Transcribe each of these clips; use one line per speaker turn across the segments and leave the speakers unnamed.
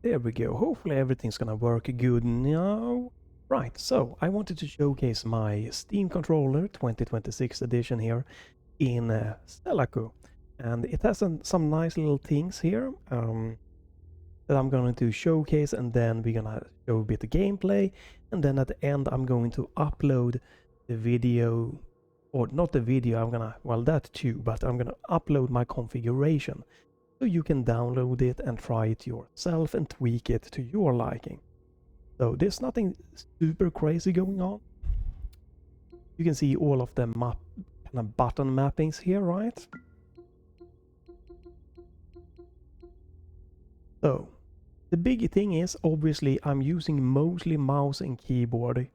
there we go. Hopefully everything's gonna work good now. Right, so I wanted to showcase my Steam controller 2026 edition here in Selaco. And it has some nice little things here that I'm going to showcase, and then we're gonna show a bit of gameplay, and then at the end I'm going to upload the video, or not the video, I'm gonna, well, that too, but I'm gonna upload my configuration so you can download it and try it yourself and tweak it to your liking. So there's nothing super crazy going on. You can see all of the kind of button mappings here, right? So the big thing is, obviously, I'm using mostly mouse and keyboard.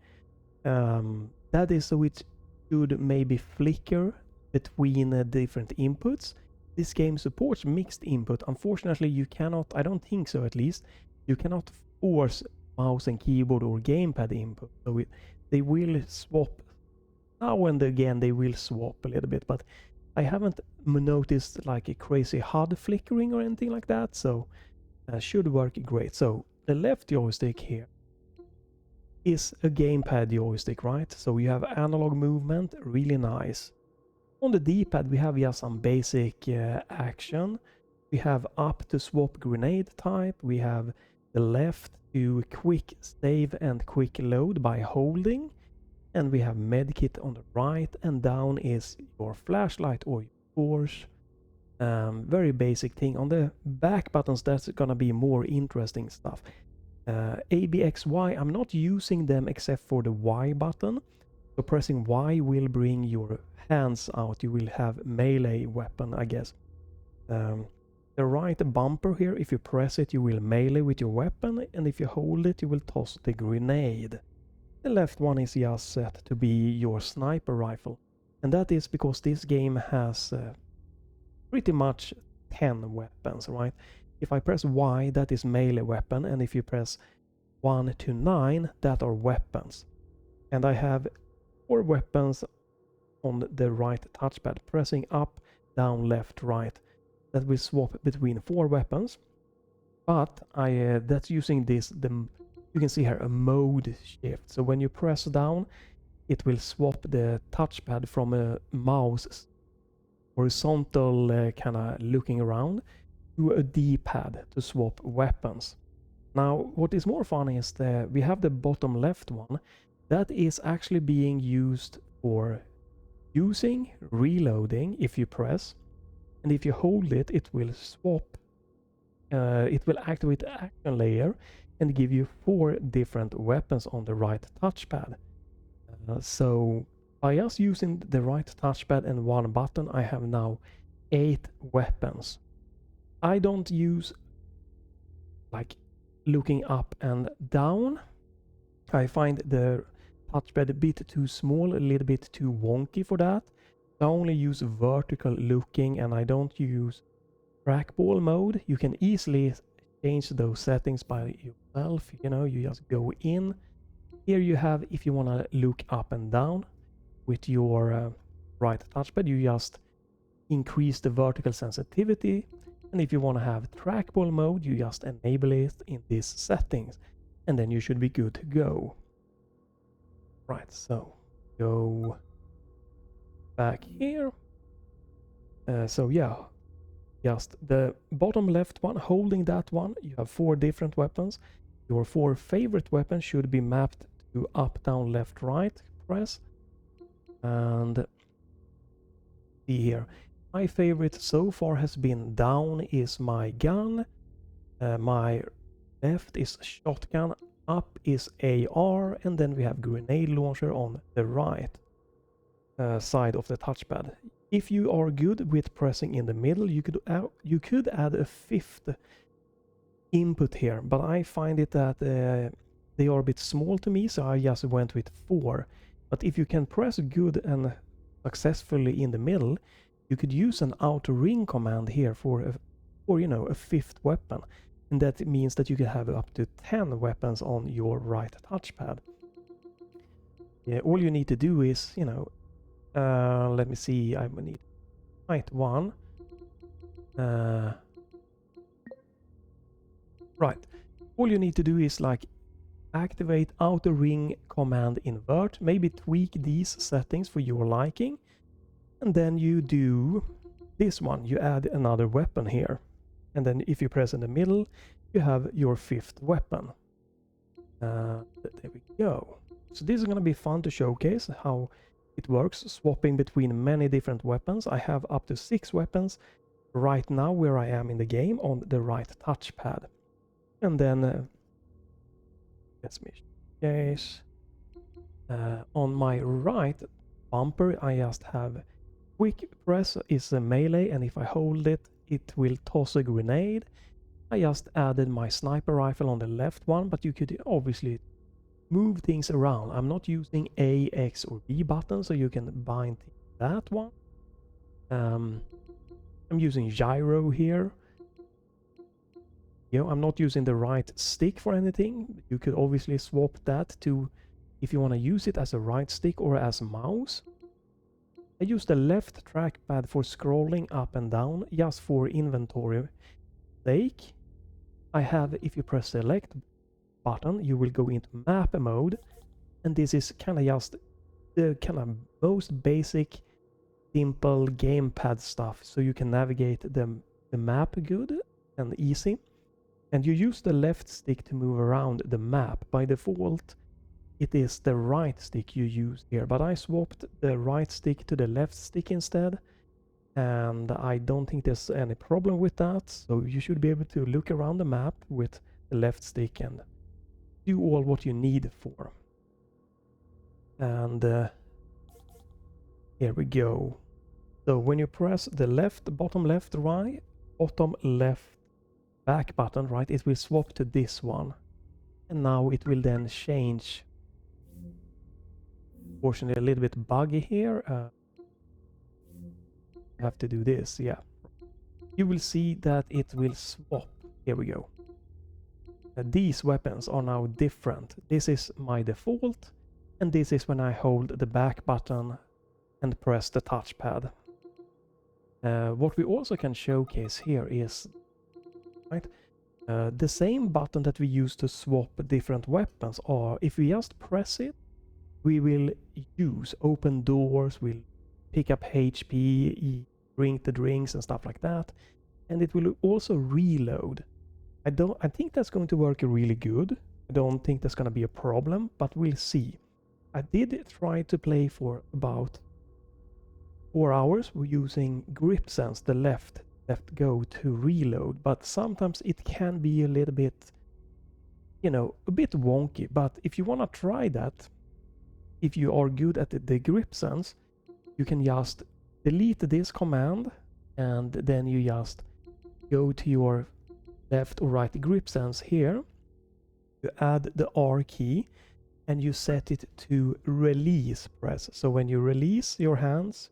That is so it should maybe flicker between different inputs. This game supports mixed input. Unfortunately, you cannot, I don't think so at least, you cannot force mouse and keyboard or gamepad input. So they will swap. Now and again they will swap a little bit, but I haven't noticed like a crazy HUD flickering or anything like that, so should work great. So the left joystick here is a gamepad joystick, right? So you have analog movement, really nice. On the D-pad we have just some basic action. We have up to swap grenade type, we have the left to quick save and quick load by holding, and we have medkit on the right, and down is your flashlight or your torch. Very basic thing. On the back buttons that's gonna be more interesting stuff. A, B, X, Y, I'm not using them except for the Y button. So pressing Y will bring your hands out. You will have melee weapon, I guess. The right bumper here, if you press it you will melee with your weapon, and if you hold it you will toss the grenade. The left one is just set to be your sniper rifle, and that is because this game has pretty much 10 weapons, right? If I press Y, that is melee weapon, and if you press 1 to 9, that are weapons. And I have 4 weapons on the right touchpad. Pressing up, down, left, right, that will swap between 4 weapons. But that's using this, you can see here a mode shift. So when you press down, it will swap the touchpad from a mouse horizontal kind of looking around to a D-pad to swap weapons. Now what is more fun is that we have the bottom left one that is actually being used for using, reloading if you press, and if you hold it it will swap, it will activate the action layer and give you 4 different weapons on the right touchpad. So by just using the right touchpad and 1 button, I have now 8 weapons. I don't use like looking up and down. I find the touchpad a bit too small, a little bit too wonky for that. I only use vertical looking, and I don't use trackball mode. You can easily change those settings by yourself, you know, you just go in. Here you have, if you want to look up and down with your right touchpad, you just increase the vertical sensitivity, and if you want to have trackball mode you just enable it in these settings, and then you should be good to go. Right, so go back here. So yeah, just the bottom left one, holding that one, you have 4 different weapons. Your 4 favorite weapons should be mapped to up, down, left, right press. And see here, my favorite so far has been down is my gun, my left is shotgun, up is AR, and then we have grenade launcher on the right side of the touchpad. If you are good with pressing in the middle, you could add a 5th input here, but I find it that they are a bit small to me, so I just went with 4. But if you can press good and successfully in the middle, you could use an outer ring command here for you know, a 5th weapon, and that means that you can have up to 10 weapons on your right touchpad. Yeah, all you need to do is, you know, let me see, I need right one. Right, all you need to do is like activate outer ring command invert, maybe tweak these settings for your liking, and then you do this one, you add another weapon here, and then if you press in the middle you have your 5th weapon. There we go. So this is going to be fun to showcase how it works, swapping between many different weapons. I have up to 6 weapons right now where I am in the game on the right touchpad. And then let's showcase on my right bumper I just have quick press is a melee, and if I hold it, it will toss a grenade. I just added my sniper rifle on the left one, but you could obviously move things around. I'm not using A, X or B buttons, so you can bind that one. I'm using gyro here. You know, I'm not using the right stick for anything. You could obviously swap that to if you want to use it as a right stick or as a mouse. I use the left trackpad for scrolling up and down, just for inventory sake. I have, if you press select button, you will go into map mode, and this is kind of just the kind of most basic, simple gamepad stuff, so you can navigate the map good and easy. And you use the left stick to move around the map. By default, it is the right stick you use here, but I swapped the right stick to the left stick instead, and I don't think there's any problem with that. So you should be able to look around the map with the left stick and do all what you need for. And here we go. So when you press the bottom left back button, right, it will swap to this one, and now it will then change. Unfortunately, a little bit buggy here. Have to do this, yeah. You will see that it will swap. Here we go. These weapons are now different. This is my default, and this is when I hold the back button and press the touchpad. What we also can showcase here is right, the same button that we use to swap different weapons, or if we just press it, we will use open doors, we'll pick up HP, drink the drinks and stuff like that, and it will also reload. I think that's going to work really good. I don't think that's going to be a problem, but we'll see. I did try to play for about 4 hours using grip sense, the left go to reload, but sometimes it can be a little bit, you know, a bit wonky. But if you want to try that, if you are good at the grip sense, you can just delete this command, and then you just go to your left or right grip sense here. You add the R key and you set it to release press. So when you release your hands,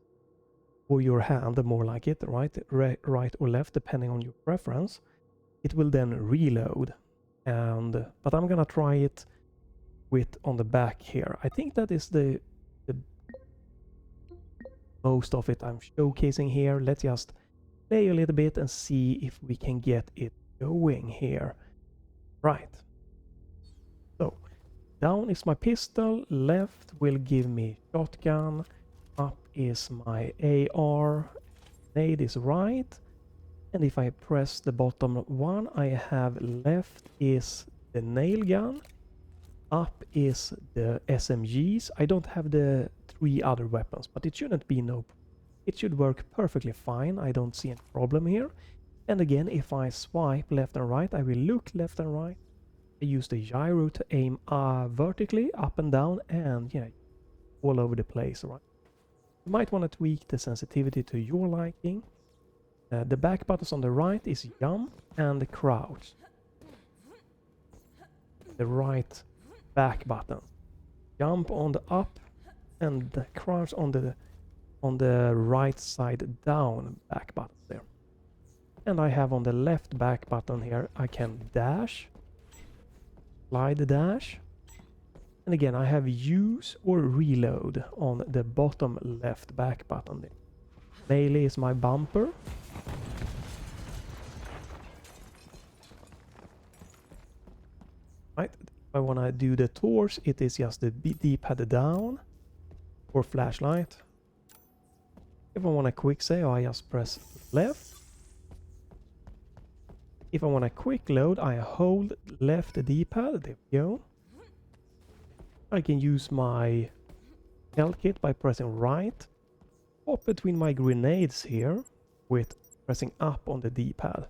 or your hand, more like it, right or left, depending on your preference, it will then reload. And but I'm gonna try it with on the back here. I think that is the most of it I'm showcasing here. Let's just play a little bit and see if we can get it going here. Right. So down is my pistol, left will give me shotgun, up is my AR, nade is right, and if I press the bottom one, I have left is the nail gun, up is the SMGs. I don't have the 3 other weapons, but it shouldn't be it should work perfectly fine. I don't see any problem here. And again, if I swipe left and right, I will look left and right. I use the gyro to aim vertically, up and down, and yeah, all over the place, right? You might want to tweak the sensitivity to your liking. The back buttons on the right is jump and crouch. The right back button. Jump on the up and the crouch on the right side down back button there. And I have on the left back button here, I can dash, slide dash, and again I have use or reload on the bottom left back button there. Melee is my bumper. right? If I want to do the torch, it is just the D-pad down, or flashlight. If I want a quick save, I just press left. If I want a quick load, I hold left D-pad. There we go. I can use my health kit by pressing right. Swap between my grenades here with pressing up on the D-pad.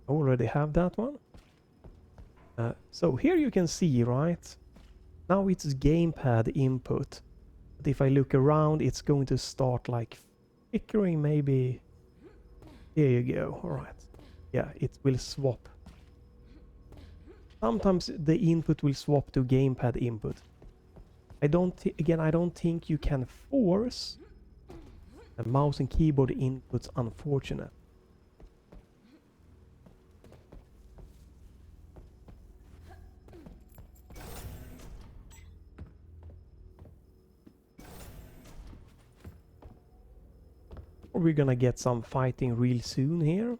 I already have that one. So here you can see, right? Now it's gamepad input. But if I look around, it's going to start like flickering maybe. There you go. All right. Yeah, it will swap. Sometimes the input will swap to gamepad input. I don't think you can force the mouse and keyboard inputs, unfortunate. We're gonna get some fighting real soon here.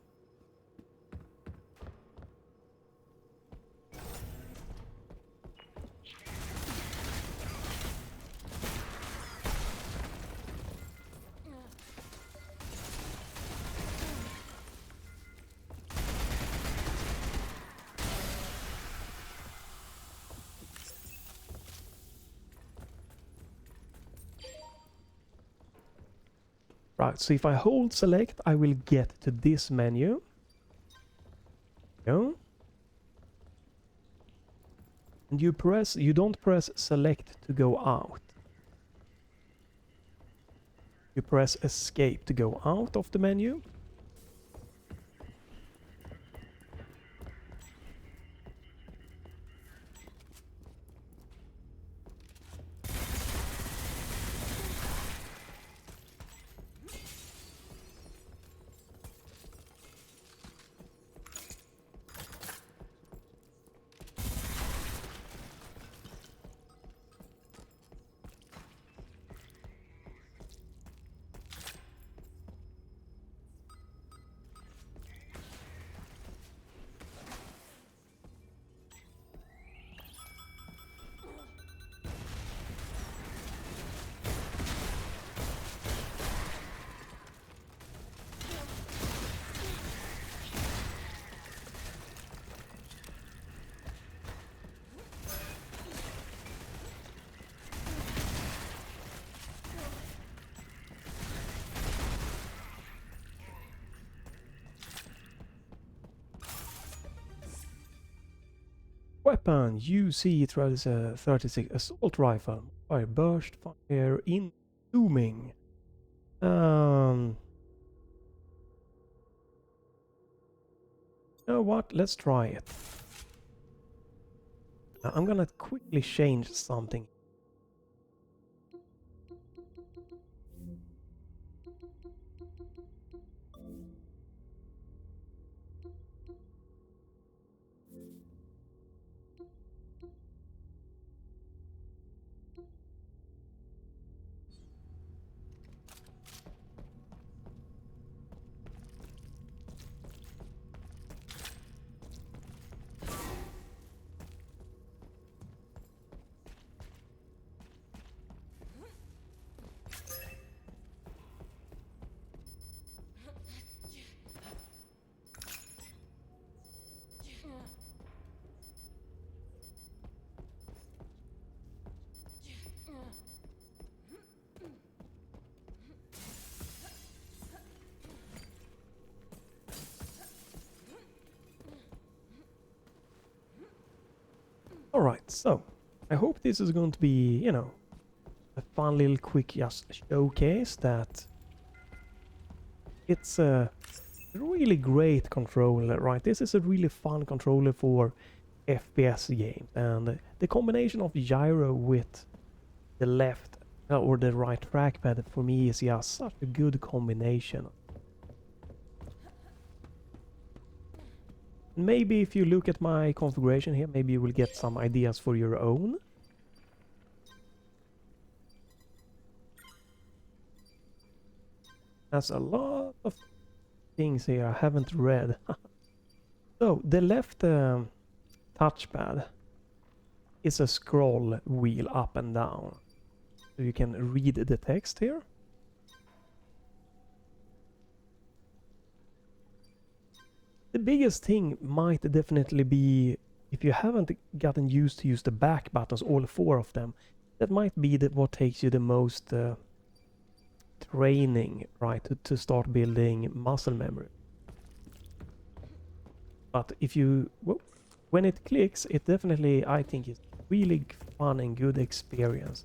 Right, so if I hold select, I will get to this menu. Go. And you don't press select to go out. You press escape to go out of the menu. Weapon, UC-36 assault rifle. Fire burst, fire in zooming. You know what? Let's try it. I'm gonna quickly change something. Alright, so I hope this is going to be, you know, a fun little quick just showcase that it's a really great controller, right? This is a really fun controller for FPS games, and the combination of gyro with the left or the right trackpad for me is just such a good combination. Maybe if you look at my configuration here, maybe you will get some ideas for your own. has a lot of things here I haven't read. So the left touchpad is a scroll wheel up and down. So you can read the text here. The biggest thing might definitely be, if you haven't gotten used to use the back buttons, all 4 of them, that might be what takes you the most training, right, to start building muscle memory. But if you, when it clicks, it definitely, I think, is really fun and good experience.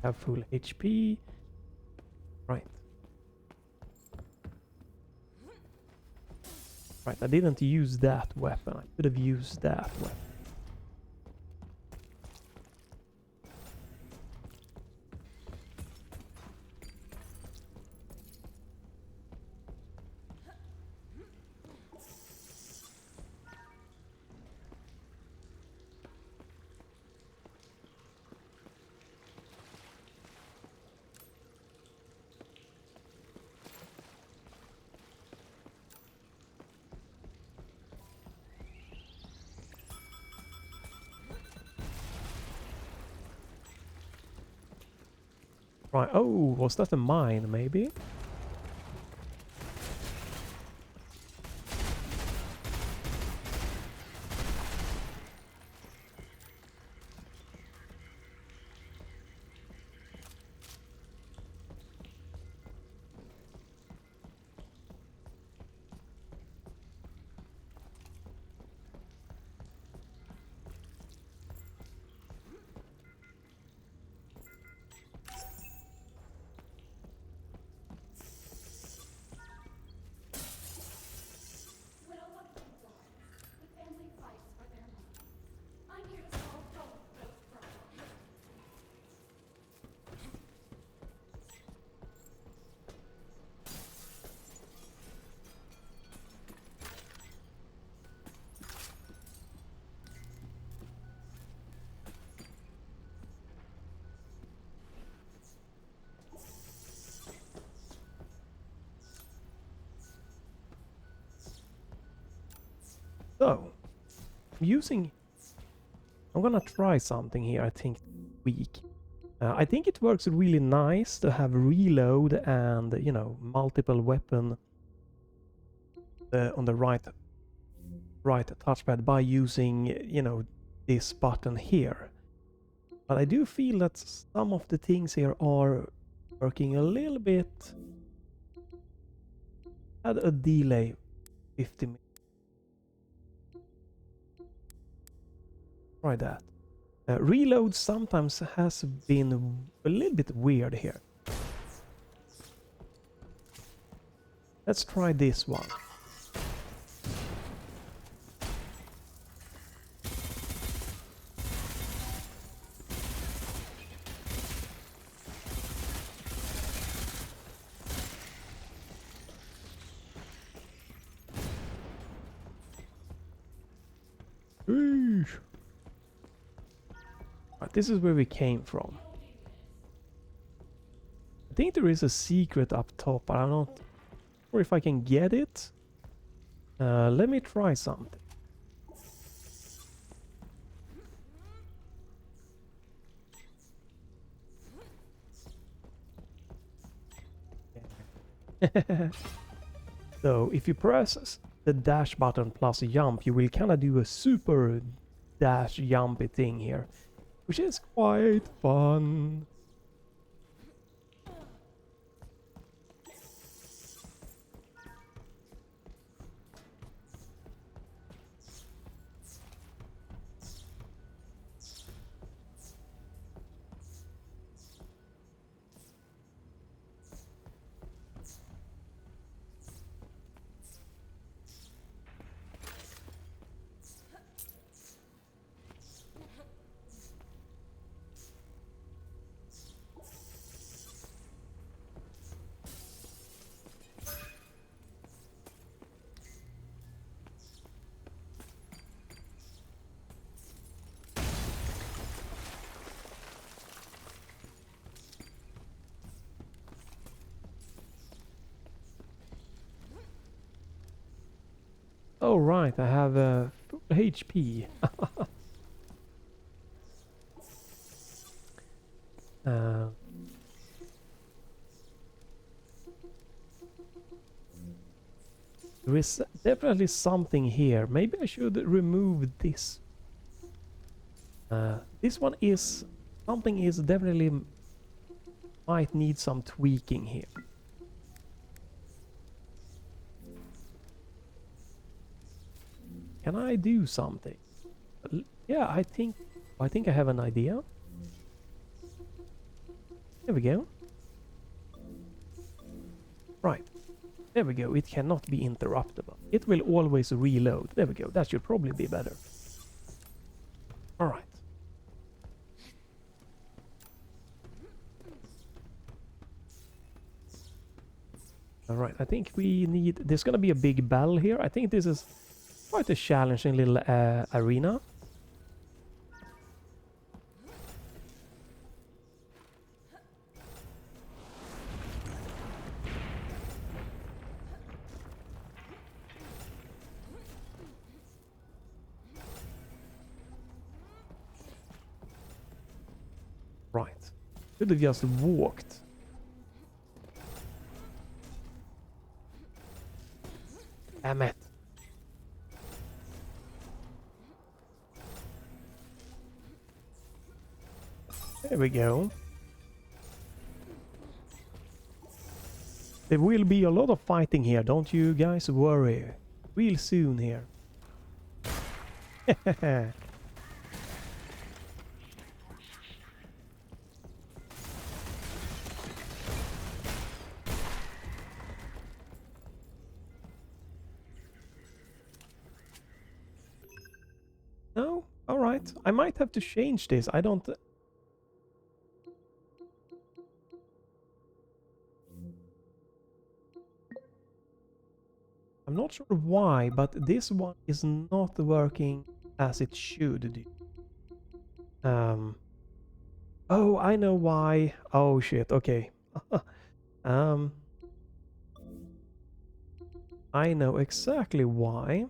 Have full HP. Right. Right, I didn't use that weapon. I could have used that weapon. Right, oh, was that a mine, maybe? So, I'm gonna try something here, I think, weak. I think it works really nice to have reload and, you know, multiple weapon on the right touchpad by using, you know, this button here. But I do feel that some of the things here are working a little bit at a delay, 50 minutes. Try that. Reload sometimes has been a little bit weird here. Let's try this one. Right, this is where we came from. I think there is a secret up top, but I'm not sure if I can get it. Let me try something. So if you press the dash button plus jump, you will kind of do a super dash jumpy thing here, which is quite fun. Oh right, I have a full HP. uh, there is definitely something here. Maybe I should remove this. This one is... Something is definitely... Might need some tweaking here. Can I do something? Yeah, I think I have an idea. There we go. Right. There we go. It cannot be interruptible. It will always reload. There we go. That should probably be better. All right. All right. I think we need... There's going to be a big battle here. I think this is quite a challenging little arena. Right. Should have just walked. Damn it. There we go. There will be a lot of fighting here, don't you guys worry. Real soon here. No? Alright. I might have to change this. I don't... I'm not sure why, but this one is not working as it should do. Oh, I know why. Oh shit, okay. um, I know exactly why.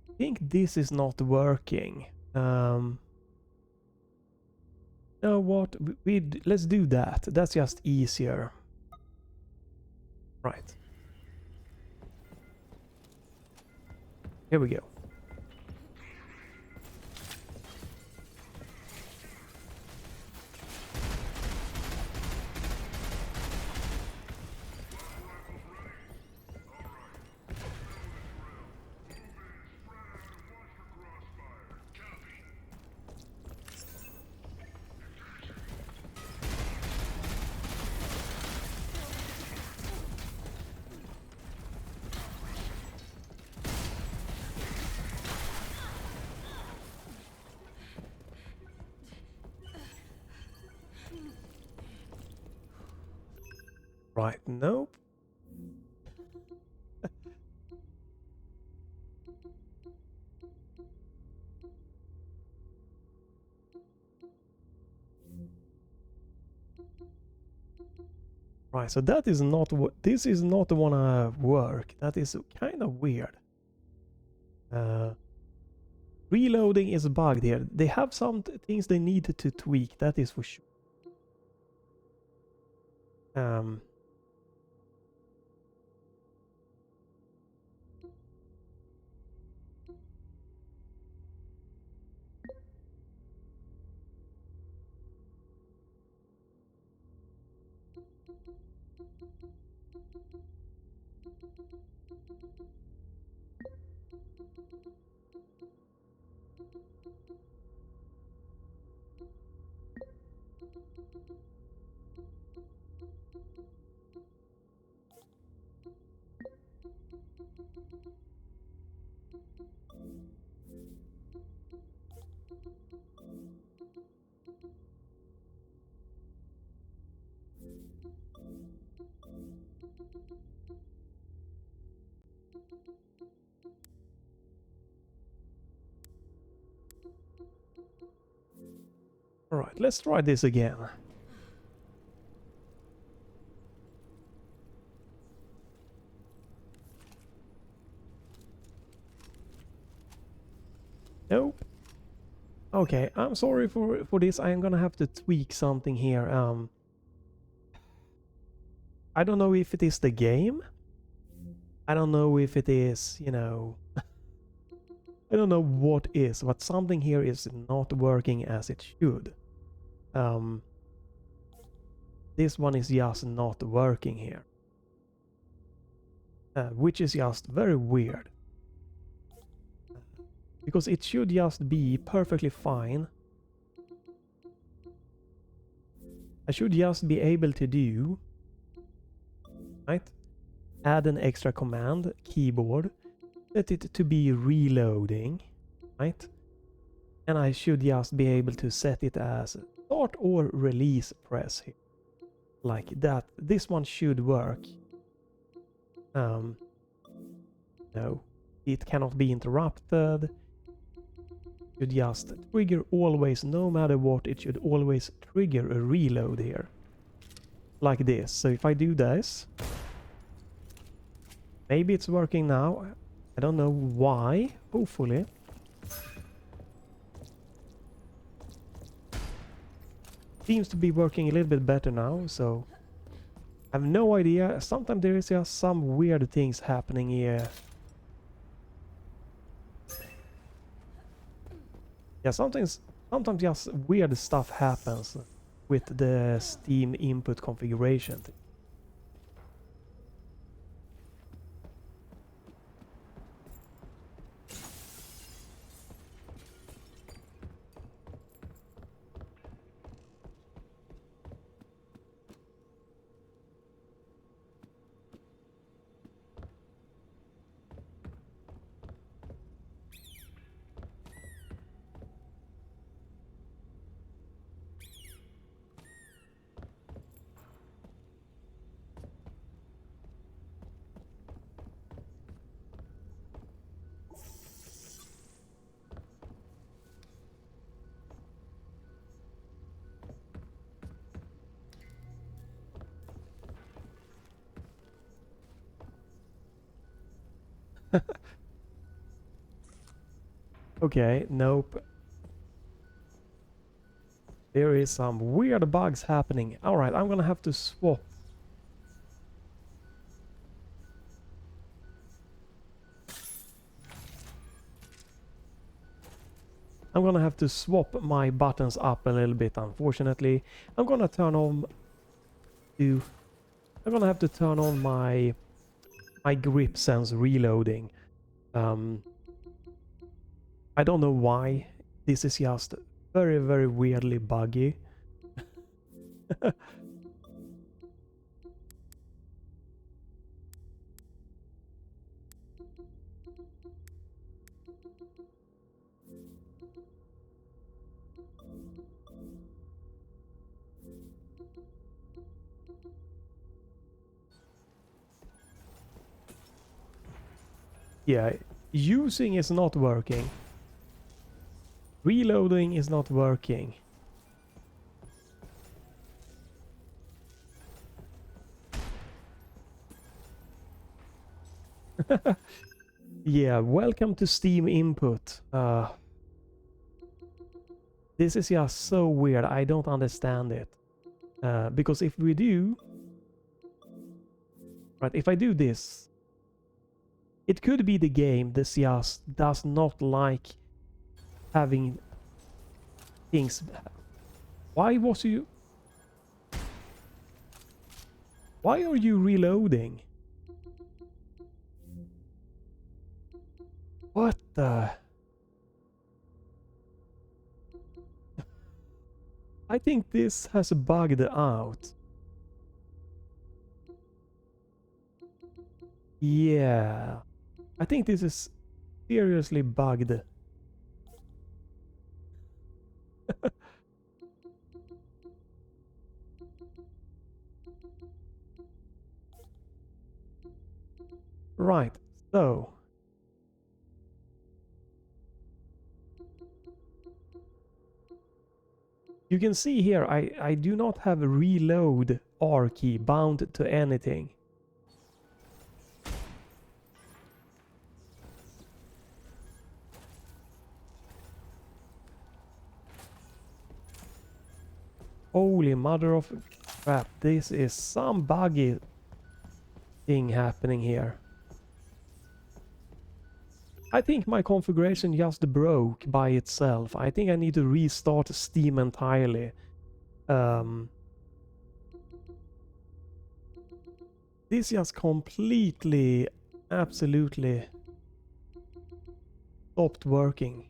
I think this is not working. You know what? Let's do that. That's just easier. Right. Here we go. Right, nope. Right, so that is not what... This is not the one I work. That is kind of weird. Reloading is bugged here. They have some things they need to tweak, that is for sure. Alright, let's try this again. Nope. Okay, I'm sorry for this. I'm gonna have to tweak something here. I don't know if it is the game. I don't know if it is, you know, I don't know what is, but something here is not working as it should. This one is just not working here. Which is just very weird. Because it should just be perfectly fine. I should just be able to do, right? Add an extra command, keyboard, set it to be reloading, right? And I should just be able to set it as start or release press here. Like that. This one should work. No. It cannot be interrupted. Should just trigger always, no matter what, it should always trigger a reload here. Like this. So if I do this, maybe it's working now. I don't know why. Hopefully. Seems to be working a little bit better now, so I have no idea. Sometimes there is just some weird things happening here. Yeah, sometimes just weird stuff happens with the Steam input configuration. Okay, nope. There is some weird bugs happening. Alright, I'm gonna have to swap. I'm gonna have to swap my buttons up a little bit, unfortunately. I'm gonna turn on to... I'm gonna have to turn on my grip sense reloading. I don't know why. This is just very, very weirdly buggy. Yeah, using is not working. Reloading is not working. Yeah, welcome to Steam input. This is just so weird. I don't understand it. Because if we do... Right, if I do this... It could be the game that just does not like having things... Why was you... Why are you reloading? What the... I think this has bugged out. Yeah. I think this is seriously bugged. Right. So you can see here I do not have a reload R key bound to anything. Holy mother of crap, this is some buggy thing happening here. I think my configuration just broke by itself. I think I need to restart Steam entirely. This just completely, absolutely stopped working.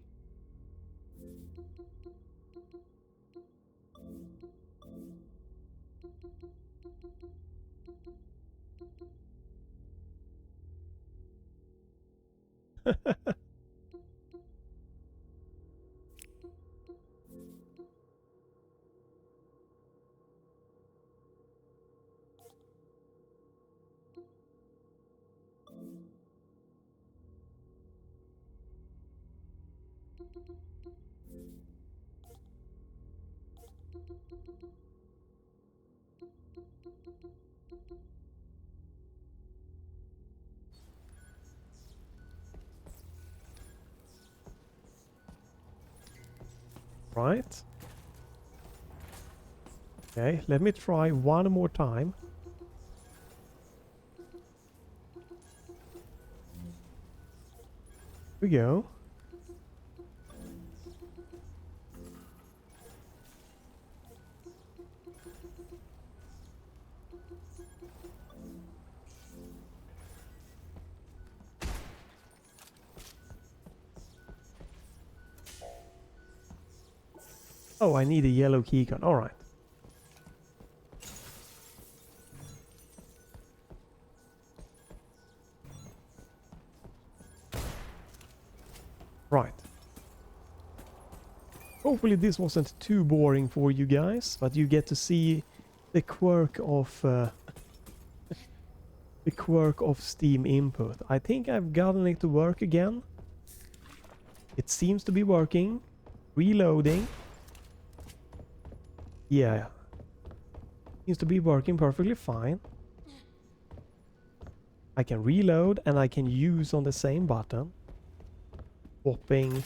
Right. Okay, let me try one more time. Here we go. Oh, I need a yellow keycard. All right. Right. Hopefully this wasn't too boring for you guys, but you get to see the quirk of the quirk of Steam input. I think I've gotten it to work again. It seems to be working. Reloading. Yeah. Seems to be working perfectly fine. I can reload and I can use on the same button. Swapping.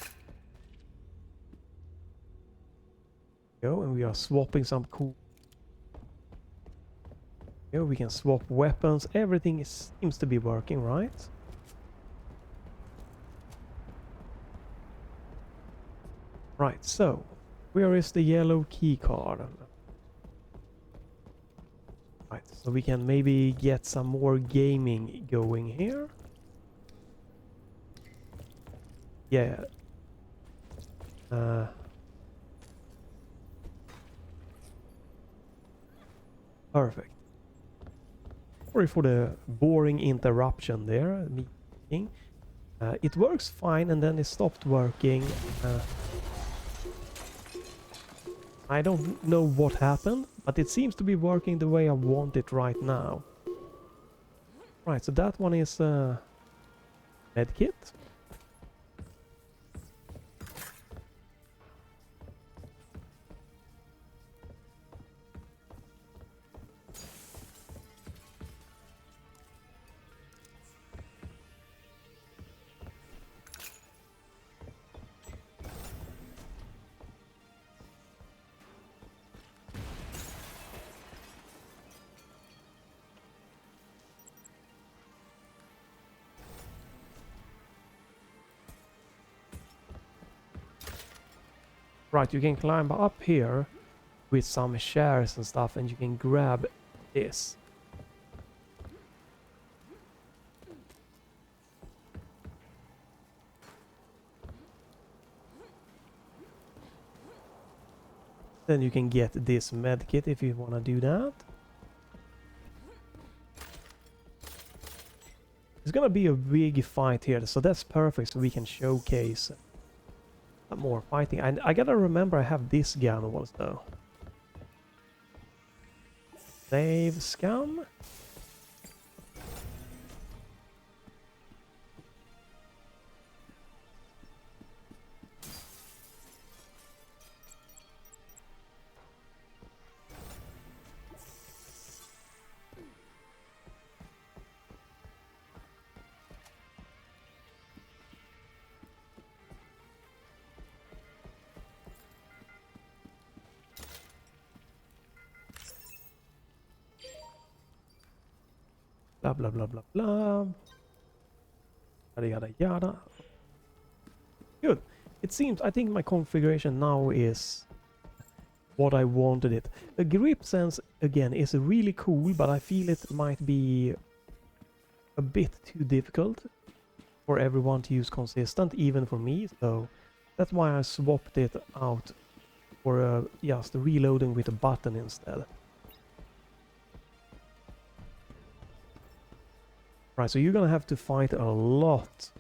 Go, and we are swapping some cool. Here we can swap weapons. Everything seems to be working, right? Right, so where is the yellow key card? Right, so we can maybe get some more gaming going here. Yeah. Perfect. Sorry for the boring interruption there. Meeting. It works fine and then it stopped working. I don't know what happened, but it seems to be working the way I want it right now. Right, so that one is medkit. Right, you can climb up here with some shares and stuff and you can grab this. Then you can get this medkit if you want to do that. It's gonna be a big fight here, so that's perfect, so we can showcase more fighting. I gotta remember I have this gun also. Save scum. Blah, blah, blah, blah, blah. Yada, yada, yada. Good. It seems, I think my configuration now is what I wanted it. The grip sense, again, is really cool, but I feel it might be a bit too difficult for everyone to use consistent, even for me, so that's why I swapped it out for just reloading with a button instead. Right, so you're gonna have to fight a lot.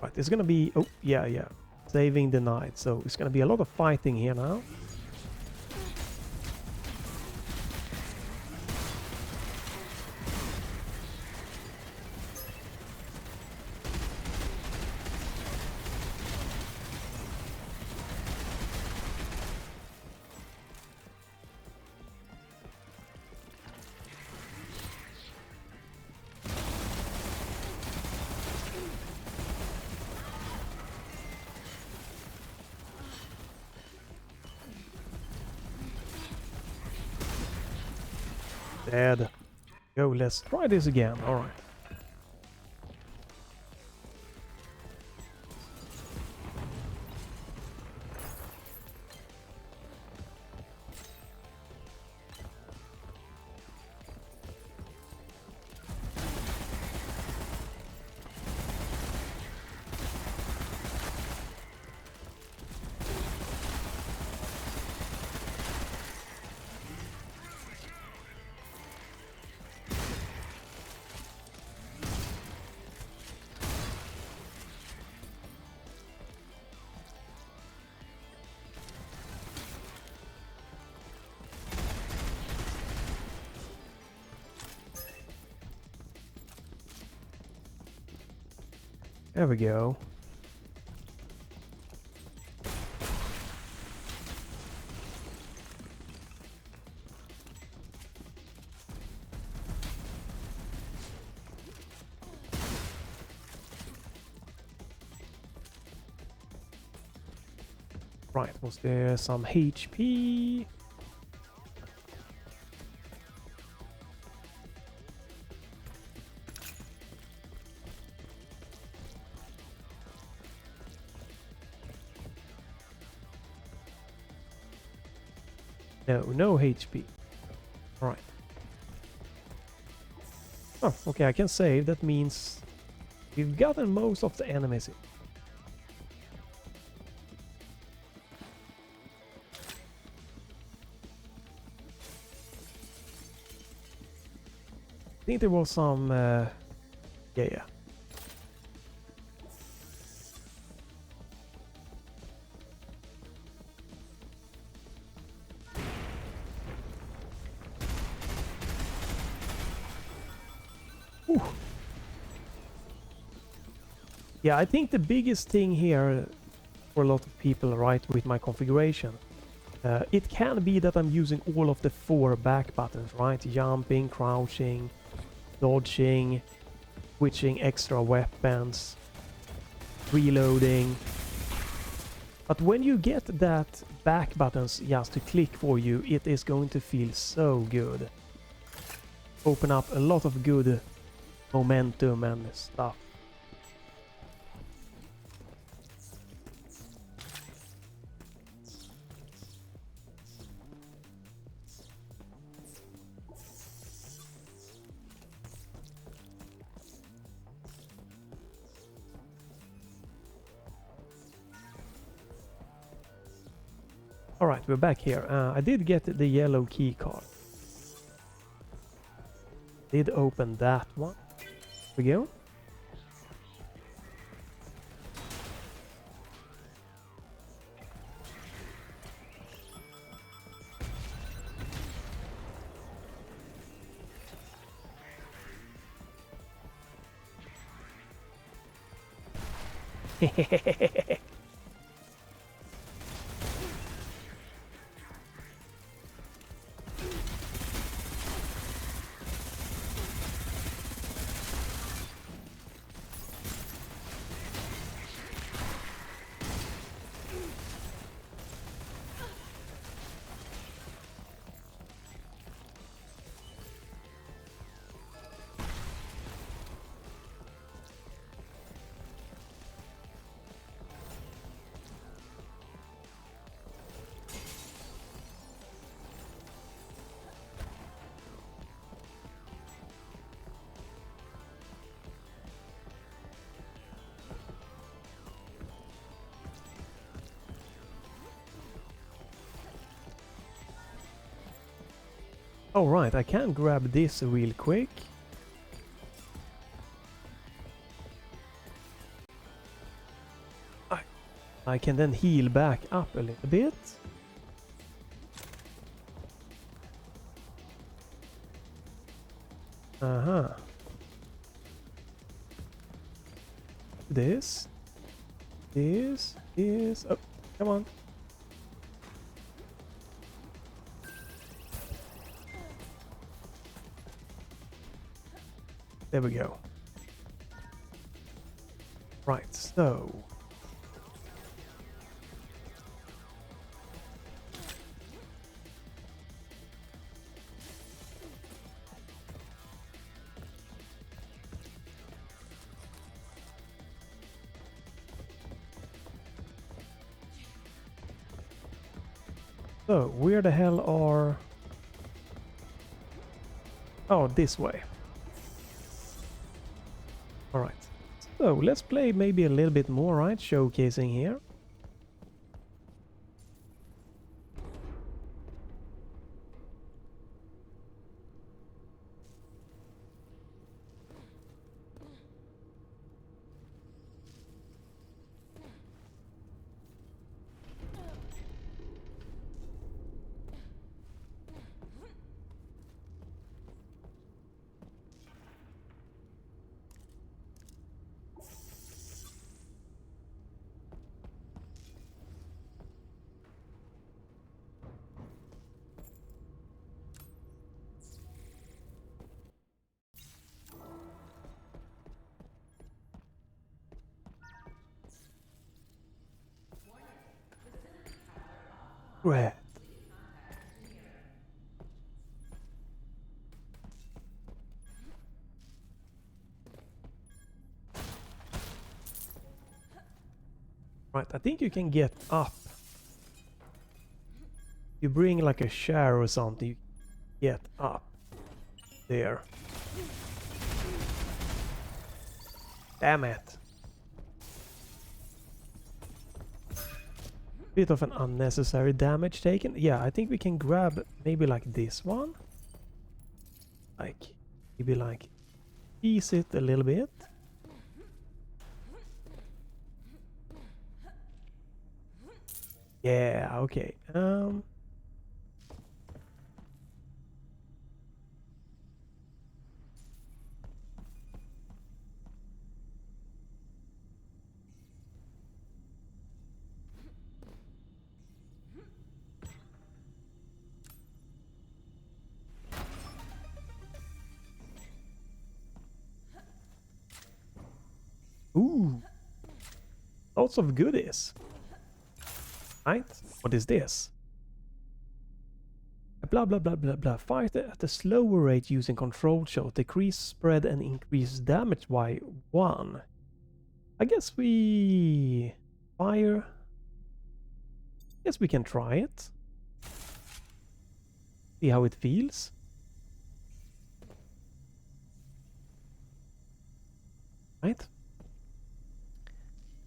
Right, it's gonna be... Oh, yeah. Saving denied. So it's gonna be a lot of fighting here now. Dead. Go, let's try this again. Alright. There we go. Right, was there some HP? No HP. Alright. Oh, okay, I can save. That means we've gotten most of the enemies in. I think there was some... yeah. Whew. Yeah, I think the biggest thing here for a lot of people, right, with my configuration, it can be that I'm using all of the 4 back buttons, right? Jumping, crouching, dodging, switching extra weapons, reloading. But when you get that back buttons just to click for you, it is going to feel so good. Open up a lot of good momentum and stuff. Alright, we're back here. I did get the yellow key card. Did open that one. Here we go. Oh right, I can grab this real quick. I can then heal back up a little bit. Uh-huh. This. Oh, come on. There we go. Right, so... So, where the hell are... Oh, this way. Alright. So, let's play maybe a little bit more, right? Showcasing here. Great. Right, I think you can get up. You bring like a chair or something, you get up. There. Damn it. Bit of an unnecessary damage taken. Yeah, I think we can grab maybe like this one. Like, maybe like ease it a little bit. Yeah, okay. Ooh. Lots of goodies. Right? What is this? Blah blah blah blah blah. Fire at a slower rate using control shot. Decrease spread and increase damage by 1. I guess we fire. Guess we can try it. See how it feels. Right?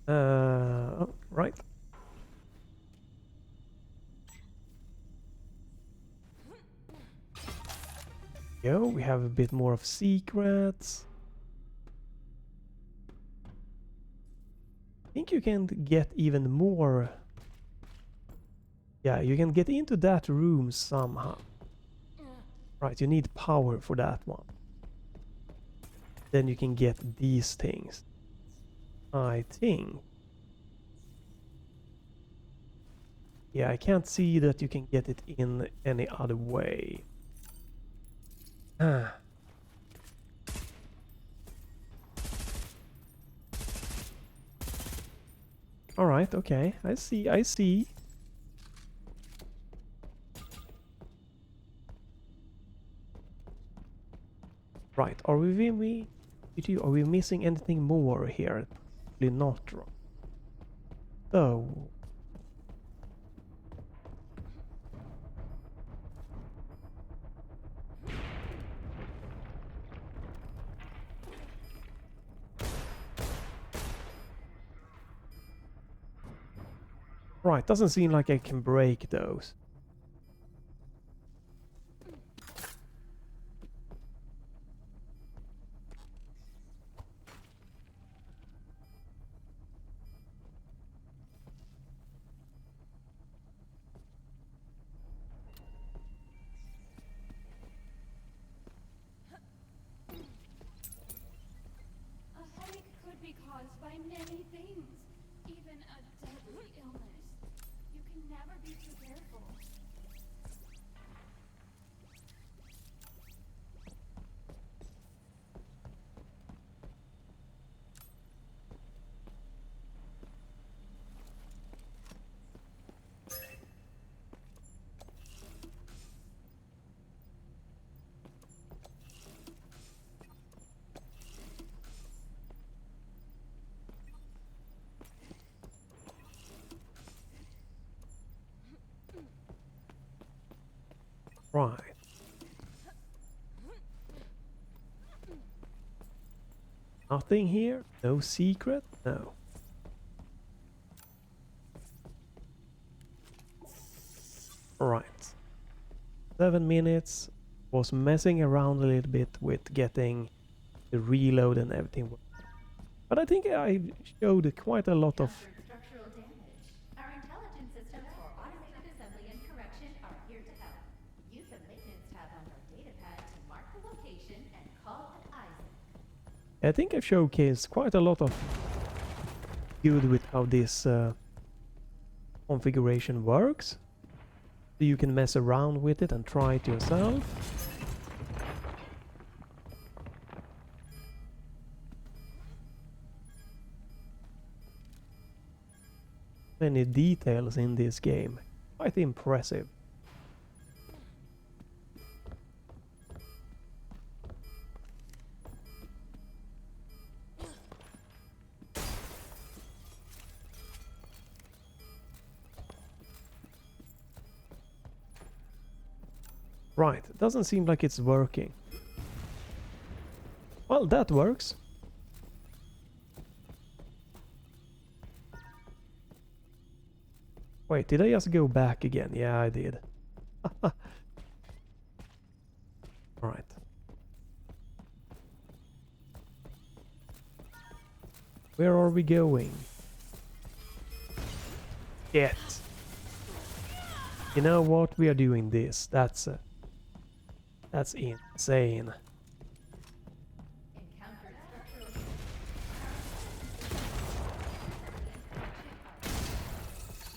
Oh, right. Yo, we have a bit more of secrets. I think you can get even more. Yeah, you can get into that room somehow. Right, you need power for that one. Then you can get these things. I think. Yeah, I can't see that you can get it in any other way. Ah. Alright, okay. I see. Right, are we missing anything more here? Probably not, right? So, right, doesn't seem like I can break those.
A headache could be caused by many things, even a deadly illness. You can never be too careful.
Right. Nothing here? No secret? No. Right. 7 minutes. Was messing around a little bit with getting the reload and everything. But I think I showed quite a lot of...
Structural damage. Our intelligent systems for automated assembly and correction are here to help. Use the maintenance tab on your datapad to mark the location and call an Isaac.
I think I've showcased quite a lot of good with how this configuration works. So you can mess around with it and try it yourself. Many details in this game. Quite impressive. Right, it doesn't seem like it's working. Well, that works. Wait, did I just go back again? Yeah, I did. Right. Where are we going? Get. You know what? We are doing this. That's insane.
Encountered structural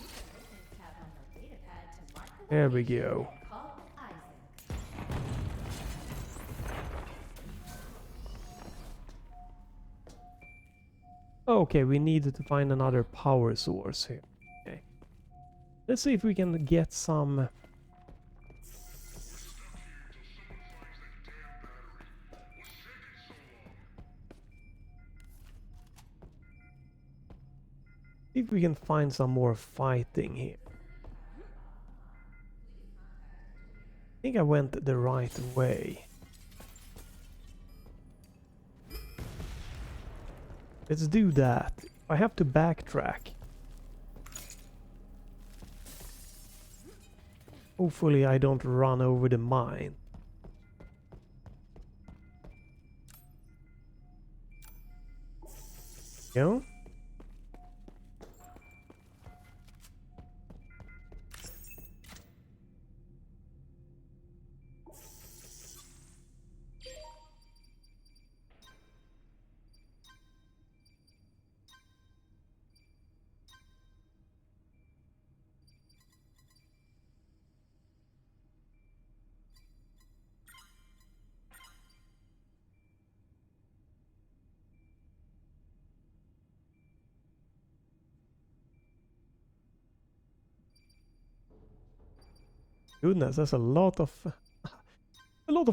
Use the maintenance tab on your datapad to mark the
There we
location
go.
and call an Isaac.
Okay, we needed to find another power source here. Okay. Let's see if we can get some... If we can find some more fighting here. I think I went the right way. Let's do that. I have to backtrack. Hopefully I don't run over the mine. You know? Goodness, there's a lot of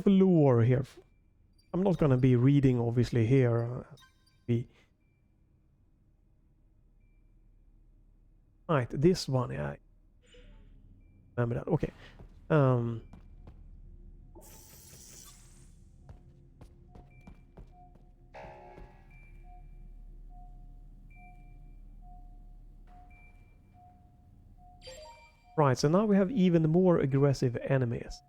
lore here. I'm not gonna be reading obviously here. Right, this one, yeah. I remember that. Okay. Right, so now we have even more aggressive enemies.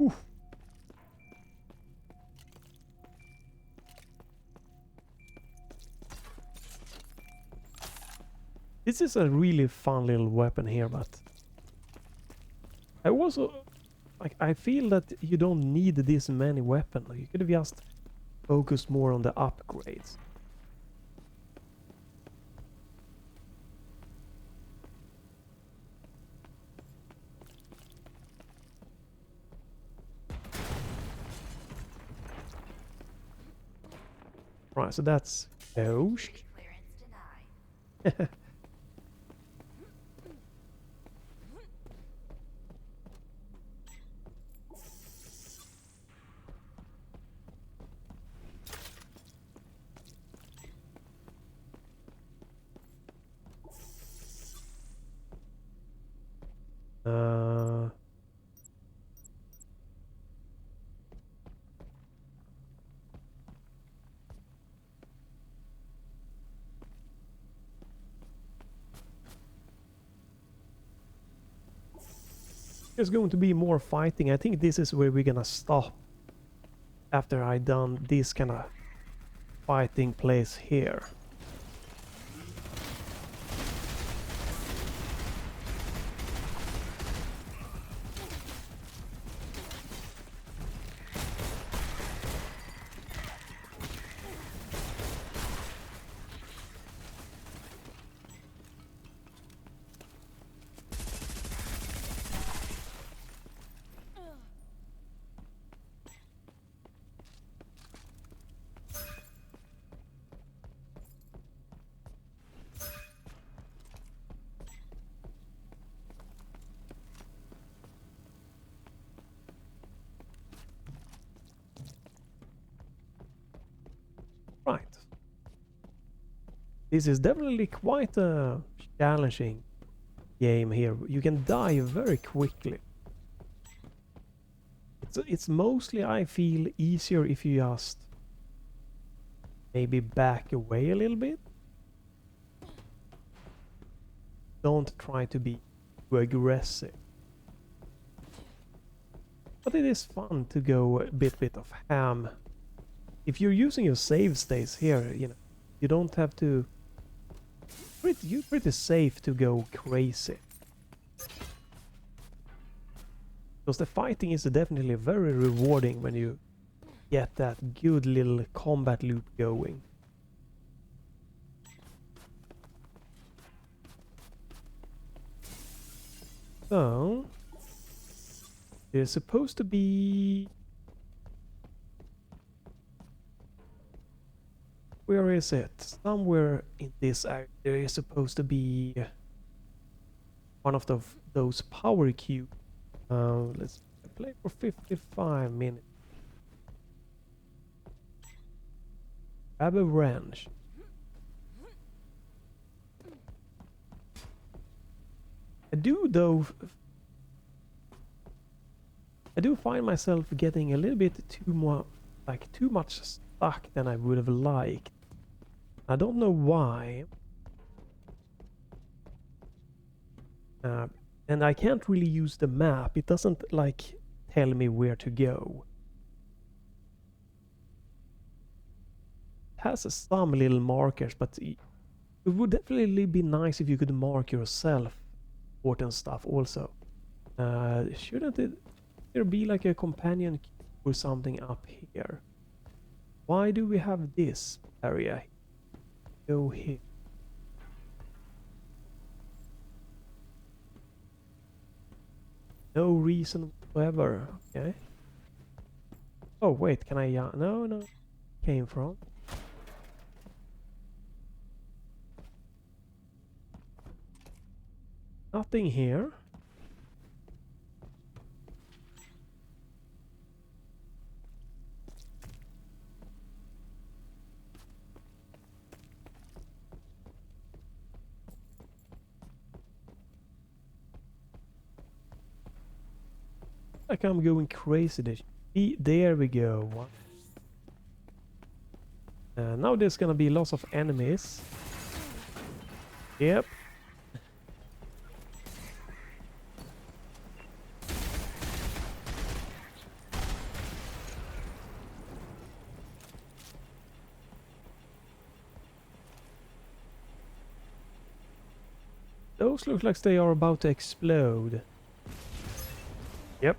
Oof. This is a really fun little weapon here, but I also like I feel that you don't need this many weapons. You could have just focused more on the upgrades. Right, so that's Ghost.
Clearance denied.
There's going to be more fighting. I think this is where we're gonna stop after I done this kind of fighting place here. Right. This is definitely quite a challenging game here. You can die very quickly. It's mostly, I feel, easier if you just maybe back away a little bit. Don't try to be too aggressive. But it is fun to go a bit of ham. If you're using your save states here, you know, you don't have to. You're pretty safe to go crazy. Because the fighting is definitely very rewarding when you get that good little combat loop going. So there's supposed to be... Where is it? Somewhere in this area there is supposed to be one of those power cubes. Let's play for 55 minutes. Grab a wrench. I do find myself getting a little bit too much stuck than I would have liked. I don't know why. And I can't really use the map. It doesn't like tell me where to go. It has some little markers, but it would definitely be nice if you could mark yourself important stuff also. Shouldn't there be like a companion key or something up here? Why do we have this area? Go here. No reason whatsoever. Okay. Oh wait, can I? No. Came from. Nothing here. Like I'm going crazy. There we go. Now there's gonna be lots of enemies. Yep. Those look like they are about to explode. Yep.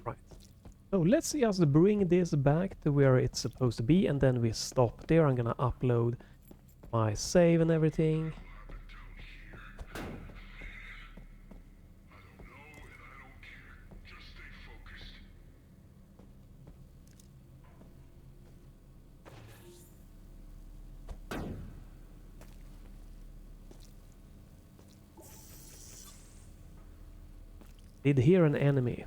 Right. So let's just bring this back to where it's supposed to be, and then we stop there. I'm gonna upload my save and everything. Did hear an enemy.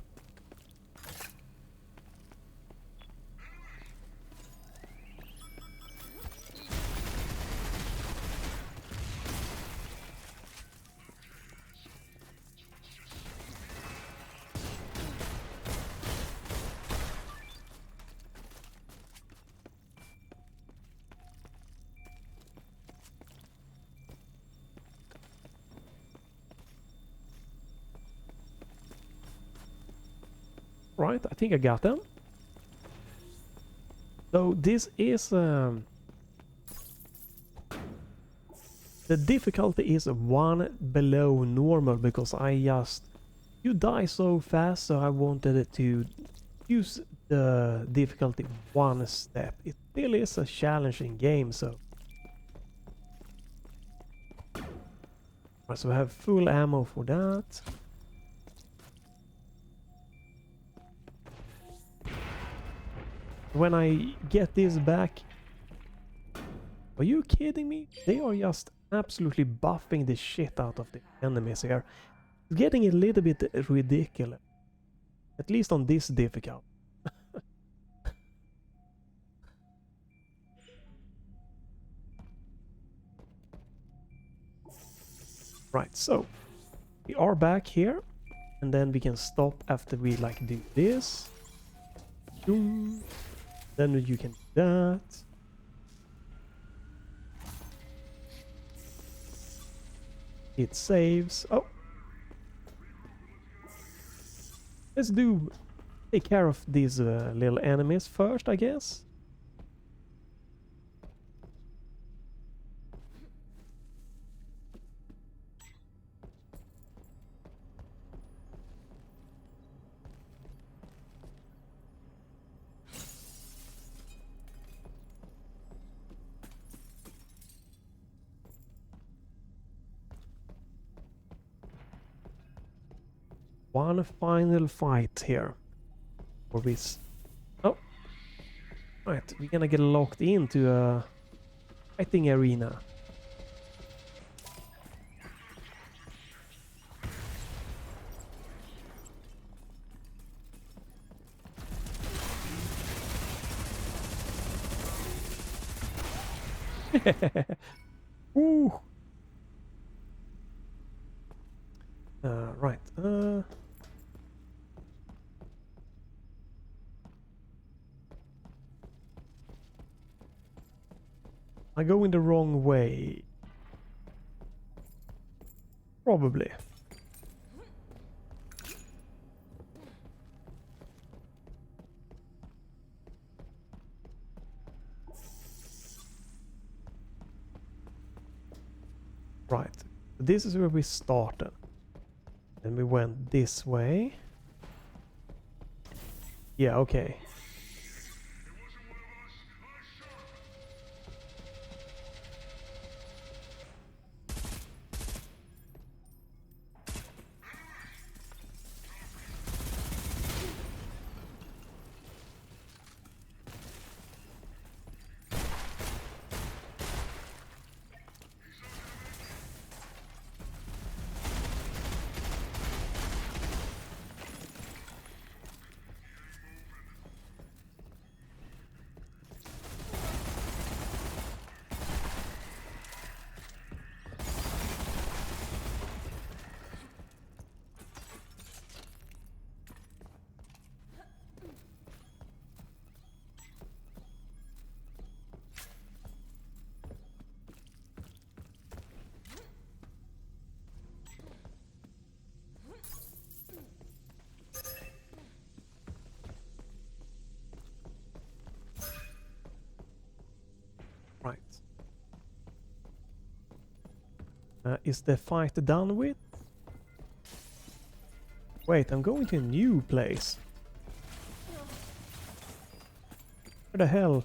Right, I think I got them. So this is the difficulty is 1 below normal because you die so fast, so I wanted it to use the difficulty 1 step. It still is a challenging game, so we have full ammo for that. When I get this back, are you kidding me? They are just absolutely buffing the shit out of the enemies here. It's getting a little bit ridiculous. At least on this difficult. Right, so we are back here, and then we can stop after we like do this. Boom. Then you can do that. It saves. Oh. Let's take care of these little enemies first, I guess. One final fight here. For this. Oh. Right, we're gonna get locked into a fighting arena. Ooh. Right. I go in the wrong way. Probably. Right. This is where we started. Then we went this way. Yeah, okay. Right. Is the fight done with? Wait, I'm going to a new place. Where the hell?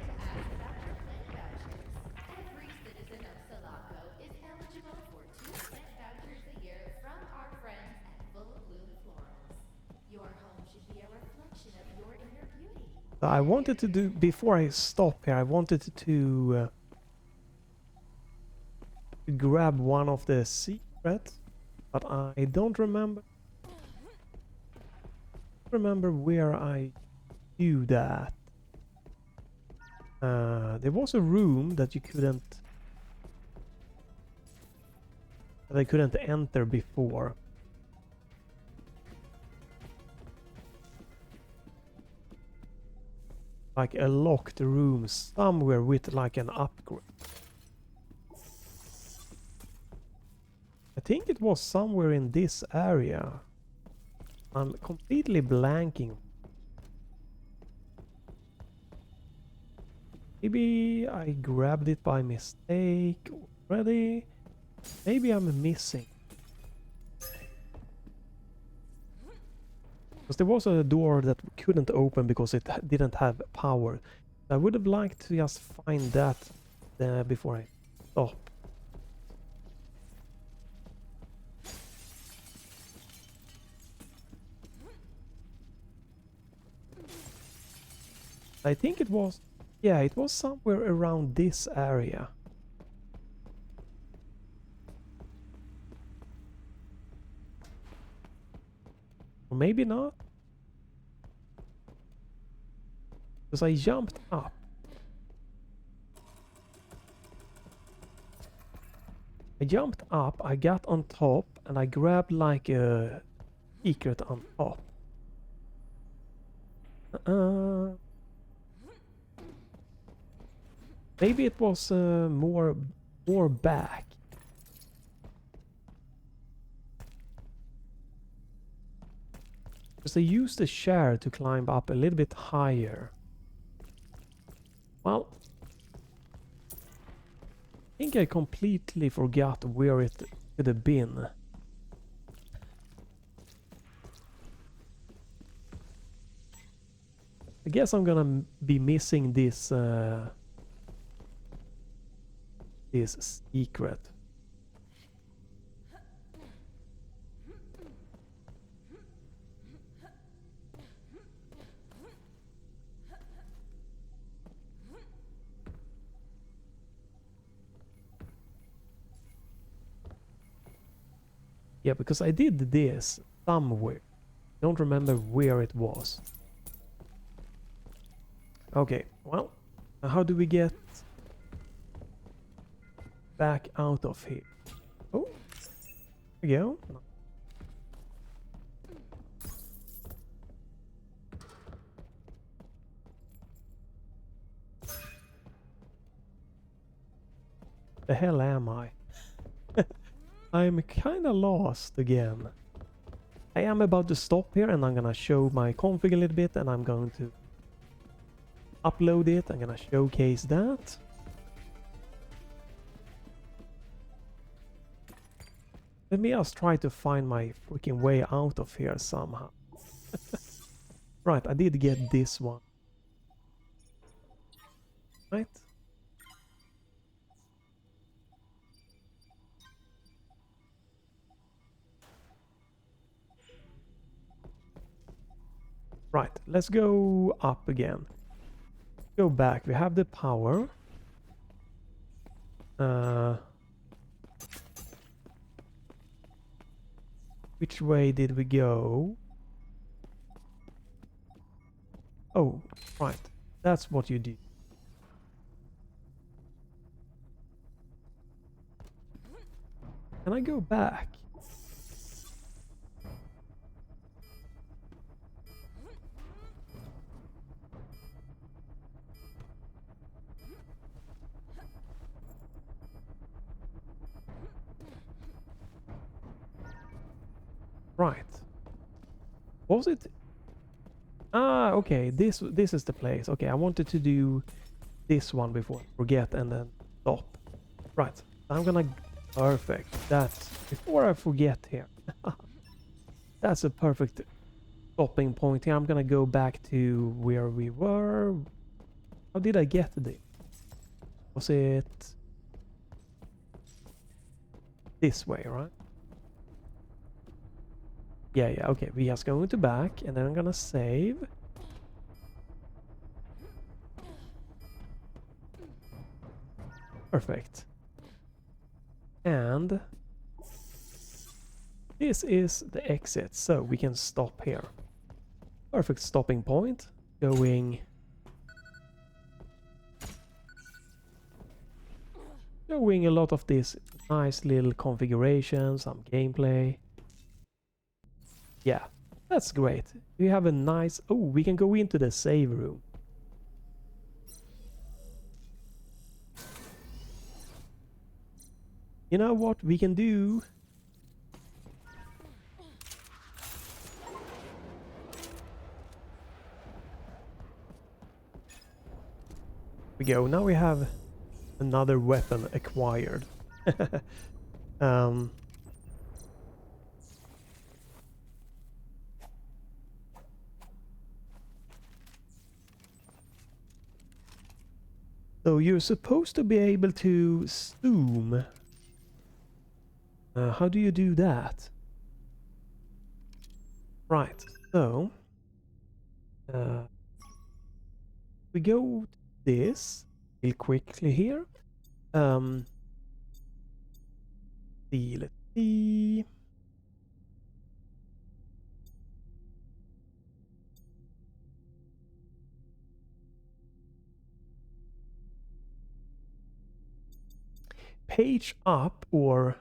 Ask about your plant vouchers. Every citizen of Selaco is eligible for 2 plant vouchers a year from our friends at Full Bloom Florals. Your home should be a reflection of your inner beauty.
I wanted to do, before I stop here, I wanted to grab one of the secrets, but I don't remember where I do that. There was a room that I couldn't enter before. Like a locked room somewhere with like an upgrade. I think it was somewhere in this area. I'm completely blanking. Maybe I grabbed it by mistake already. Maybe I'm missing. Because there was a door that couldn't open because it didn't have power. I would have liked to just find that before I stop. I think it was, yeah, it was somewhere around this area. Or maybe not. Because I jumped up. I got on top, and I grabbed like a secret on top. Maybe it was more back. Because I used the chair to climb up a little bit higher. Well, I think I completely forgot where it could have been. I guess I'm gonna be missing this this secret. Yeah, because I did this somewhere. Don't remember where it was. Okay, well, how do we get back out of here? Oh, there we go. The hell am I? I'm kinda lost again. I am about to stop here and I'm gonna show my config a little bit and I'm going to upload it. I'm gonna showcase that. Let me just try to find my freaking way out of here somehow. Right, I did get this one. Right? Right, let's go up again. Go back, we have the power. Which way did we go? Oh, right, that's what you do. Can I go back? Right. Was it? Ah, okay. This is the place. Okay, I wanted to do this one before I forget and then stop. Right. I'm gonna perfect. That's before I forget here. That's a perfect stopping point here. I'm gonna go back to where we were. How did I get there? Was it this way, right? Yeah, okay. We just going to back and then I'm gonna save. Perfect. And this is the exit, so we can stop here. Perfect stopping point. Showing a lot of this nice little configuration, some gameplay. Yeah, that's great. We have a nice... Oh, we can go into the save room. You know what we can do? We go. Now we have another weapon acquired. So you're supposed to be able to zoom. How do you do that? Right, so we go to this real quickly here. Let's see. Page up or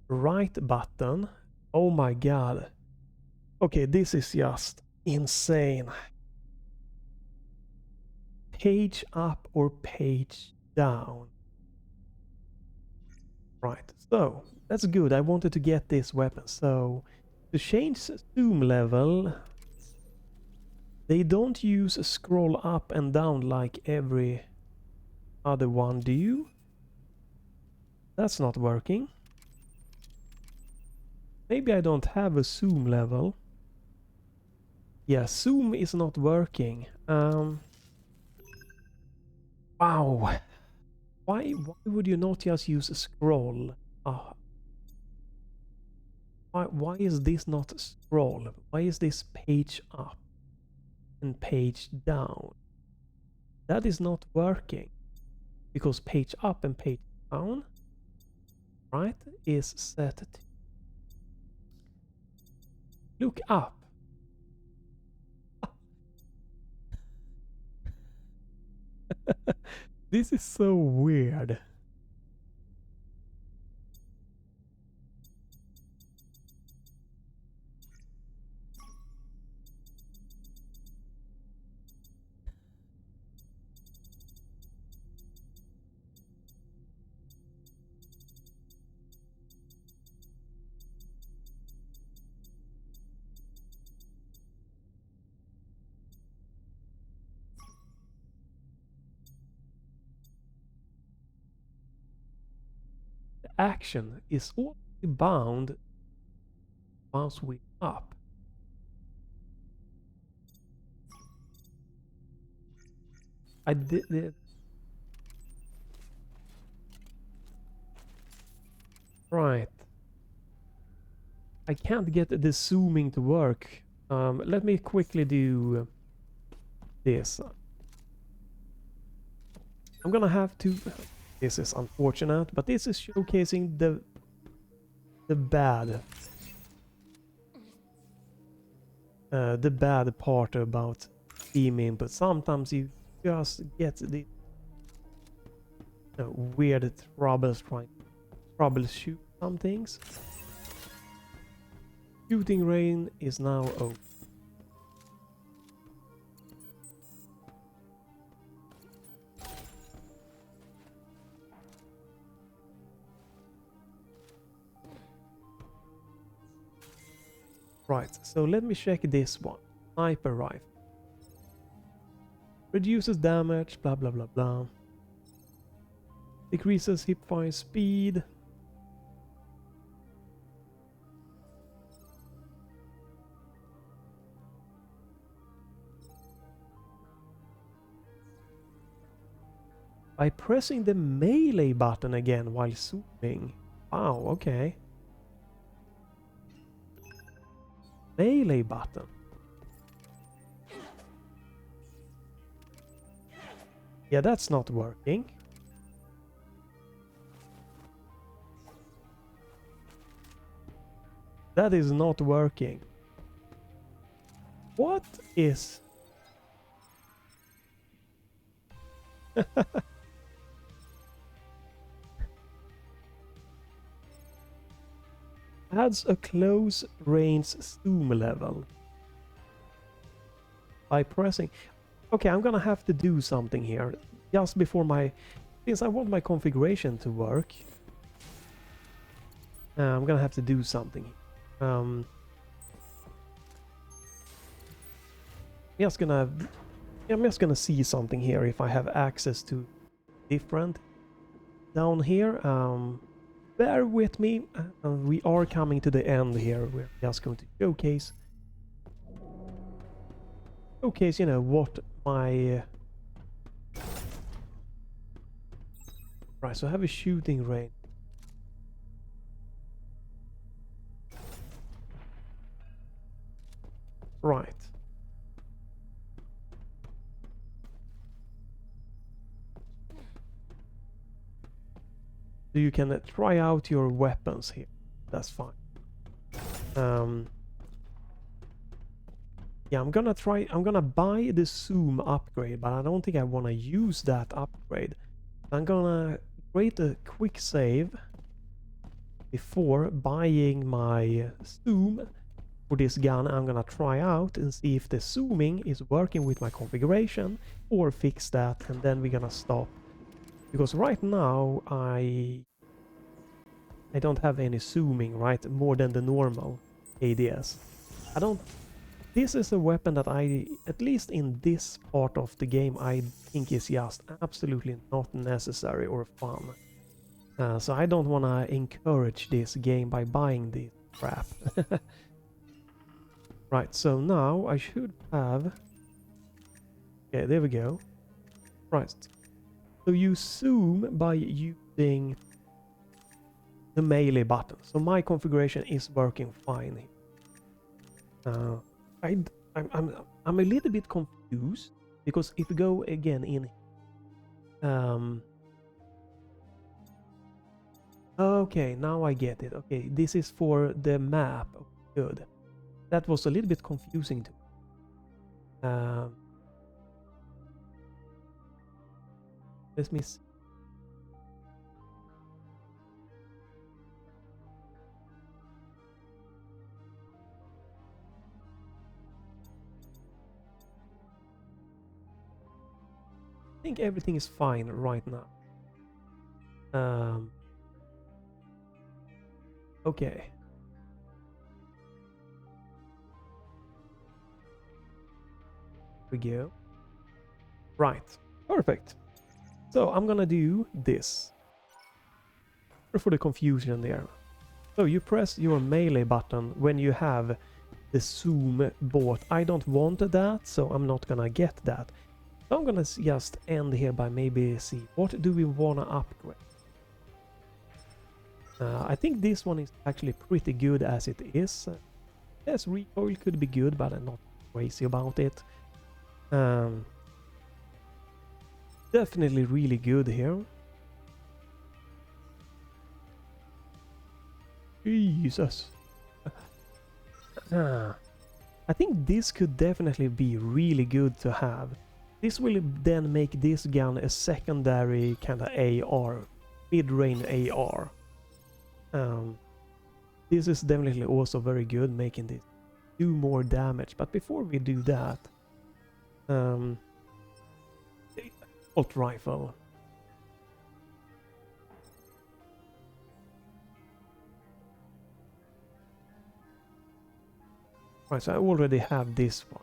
right button. Oh my god. Okay, this is just insane. Page up or page down. Right, so that's good. I wanted to get this weapon. So to change zoom level, they don't use a scroll up and down like every other one do. That's not working. Maybe I don't have a zoom level. Yeah, zoom is not working. Wow. Why would you not just use a scroll? Why is this not a scroll? Why is this page up and page down? That is not working. Because page up and page down, right, is set to look up. This is so weird. Action is already bound mouse wheel up. I did it. Right. I can't get the zooming to work. Let me quickly do this. I'm gonna have to... This is unfortunate, but this is showcasing the bad part about Steam input. Sometimes you just get the weird troubles trying to troubleshoot some things. Shooting rain is now open. Right, so let me check this one. Sniper rifle. Reduces damage, blah blah blah blah. Decreases hipfire speed. By pressing the melee button again while zooming. Wow, okay. Melee button. Yeah, that's not working. That is not working. What is... Adds a close range zoom level by pressing. Okay, I'm gonna have to do something here just before my... Since I want my configuration to work, I'm gonna have to do something. I'm just gonna see something here if I have access to different down here. Bear with me. We are coming to the end here. We're just going to showcase, you know, what my... Right, so I have a shooting range. Right. So you can try out your weapons here. That's fine. Yeah, I'm gonna buy the zoom upgrade, but I don't think I want to use that upgrade. I'm gonna create a quick save before buying my zoom for this gun. I'm gonna try out and see if the zooming is working with my configuration, or fix that, and then we're gonna stop. Because right now I don't have any zooming, right? More than the normal ADS. This is a weapon that I, at least in this part of the game, I think is just absolutely not necessary or fun. So I don't want to encourage this game by buying this crap. Right, so now I should have... Okay, there we go. Right. So you zoom by using the melee button. So my configuration is working fine. I'm a little bit confused because if we go again in... Okay, now I get it. Okay, this is for the map. Good. That was a little bit confusing to me. Let me see. I think everything is fine right now. Okay. We go. Right. Perfect. So I'm gonna do this. Sorry for the confusion there. So you press your melee button when you have the zoom bought. I don't want that, so I'm not gonna get that. So I'm gonna just end here by maybe see what do we wanna upgrade. I think this one is actually pretty good as it is. Yes, recoil could be good, but I'm not crazy about it. Definitely really good here. Jesus. I think this could definitely be really good to have. This will then make this gun a secondary kind of AR, mid-range AR. This is definitely also very good, making this do more damage. But before we do that, assault rifle. Right, so I already have this one.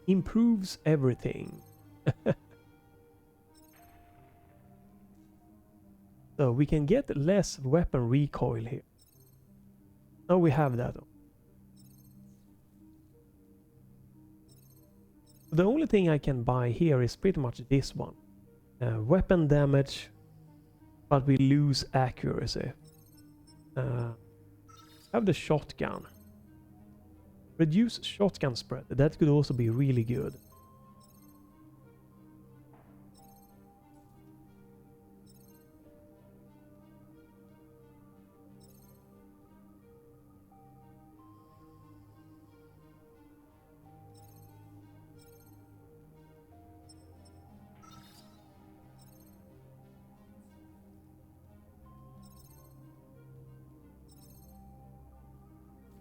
Improves everything. So we can get less weapon recoil here. Now we have that. The only thing I can buy here is pretty much this one. Weapon damage, but we lose accuracy. Have the shotgun. Reduce shotgun spread. That could also be really good.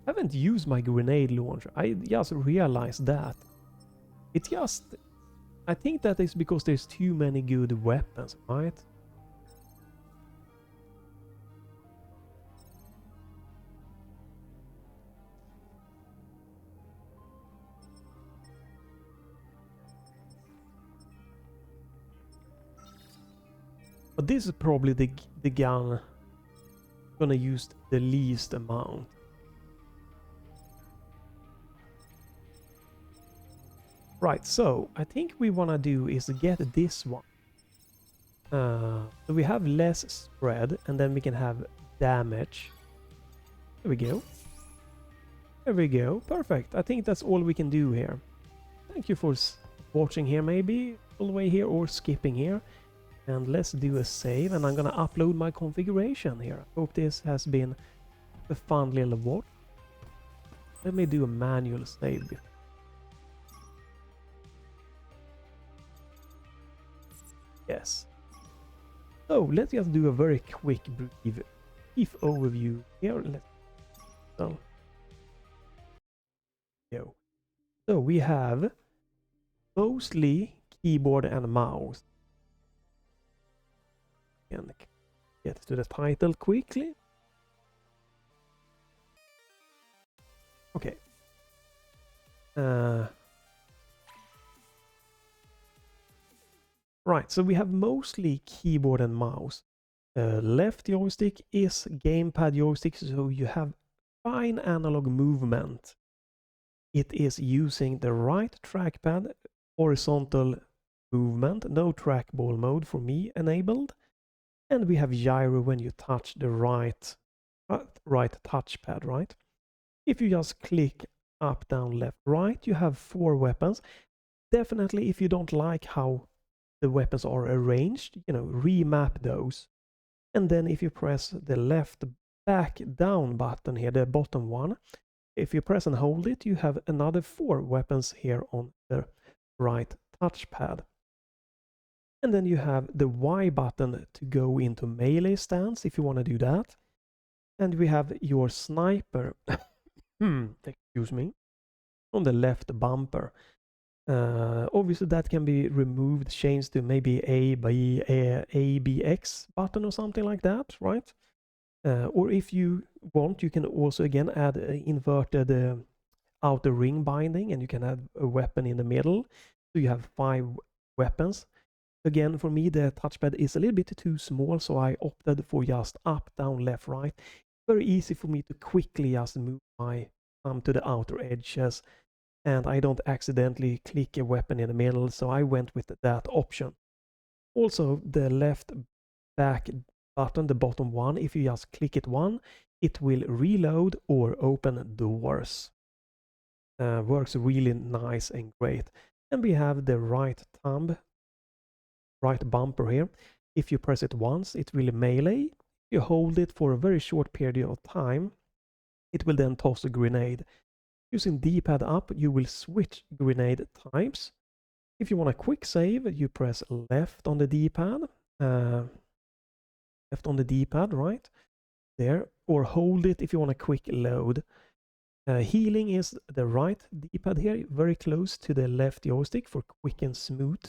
I haven't used my grenade launcher. I just realized that. It just... I think that is because there's too many good weapons, right? But this is probably the gun I'm gonna use the least amount. Right, so I think we wanna do is get this one. So we have less spread, and then we can have damage. There we go. There we go. Perfect. I think that's all we can do here. Thank you for watching here, maybe all the way here, or skipping here. And let's do a save, and I'm gonna upload my configuration here. I hope this has been a fun little watch. Let me do a manual save. Yes. So let's just do a very quick brief overview here. Let's go. So we have mostly keyboard and mouse. And get to the title quickly. Okay. Right, so we have mostly keyboard and mouse. Left joystick is gamepad joystick, so you have fine analog movement. It is using the right trackpad, horizontal movement, no trackball mode for me enabled. And we have gyro when you touch the right touchpad, right? If you just click up, down, left, right, you have 4 weapons. Definitely, if you don't like how the weapons are arranged, remap those. And then if you press the left back down button here, the bottom one, if you press and hold it, you have another 4 weapons here on the right touchpad. And then you have the Y button to go into melee stance if you want to do that. And we have your sniper, excuse me, on the left bumper. Obviously that can be removed, changed to maybe ABX button or something like that, right? Or if you want, you can also again add inverted outer ring binding, and you can add a weapon in the middle. So you have 5 weapons. Again, for me, the touchpad is a little bit too small, so I opted for just up, down, left, right. Very easy for me to quickly just move my thumb to the outer edges, and I don't accidentally click a weapon in the middle, so I went with that option. Also, the left back button, the bottom one, if you just click it one, it will reload or open doors. Works really nice and great. And we have the right thumb, right bumper here. If you press it once, it will melee. If you hold it for a very short period of time, it will then toss a grenade. Using D-pad up, you will switch grenade types. If you want a quick save, you press left on the D-pad. Left on the D-pad, right there, or hold it if you want a quick load. Healing is the right D-pad here, very close to the left joystick for quick and smooth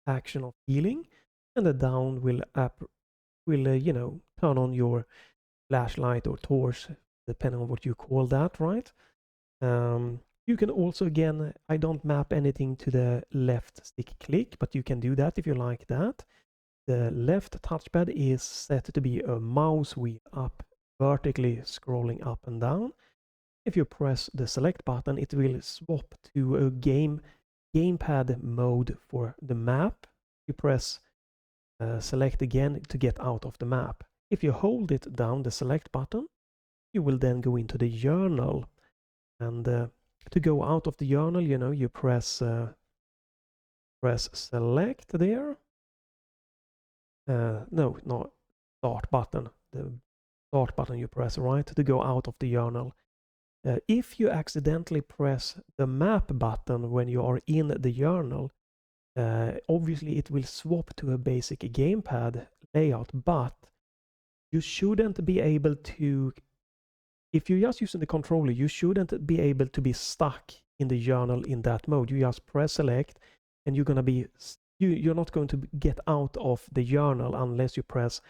action of healing, and the down will turn on your flashlight or torch, depending on what you call that, right? You can also, again, I don't map anything to the left stick click, but you can do that if you like that. The left touchpad is set to be a mouse wheel up, vertically scrolling up and down. If you press the select button, it will swap to a gamepad mode for the map. You press select again to get out of the map. If you hold it down, the select button, you will then go into the journal. And to go out of the journal, you press select there. No, start button. The start button you press, right, to go out of the journal. If you accidentally press the map button when you are in the journal, obviously it will swap to a basic gamepad layout, but you shouldn't be able to, if you're just using the controller, you shouldn't be able to be stuck in the journal in that mode. You just press select, and you're not going to get out of the journal unless you press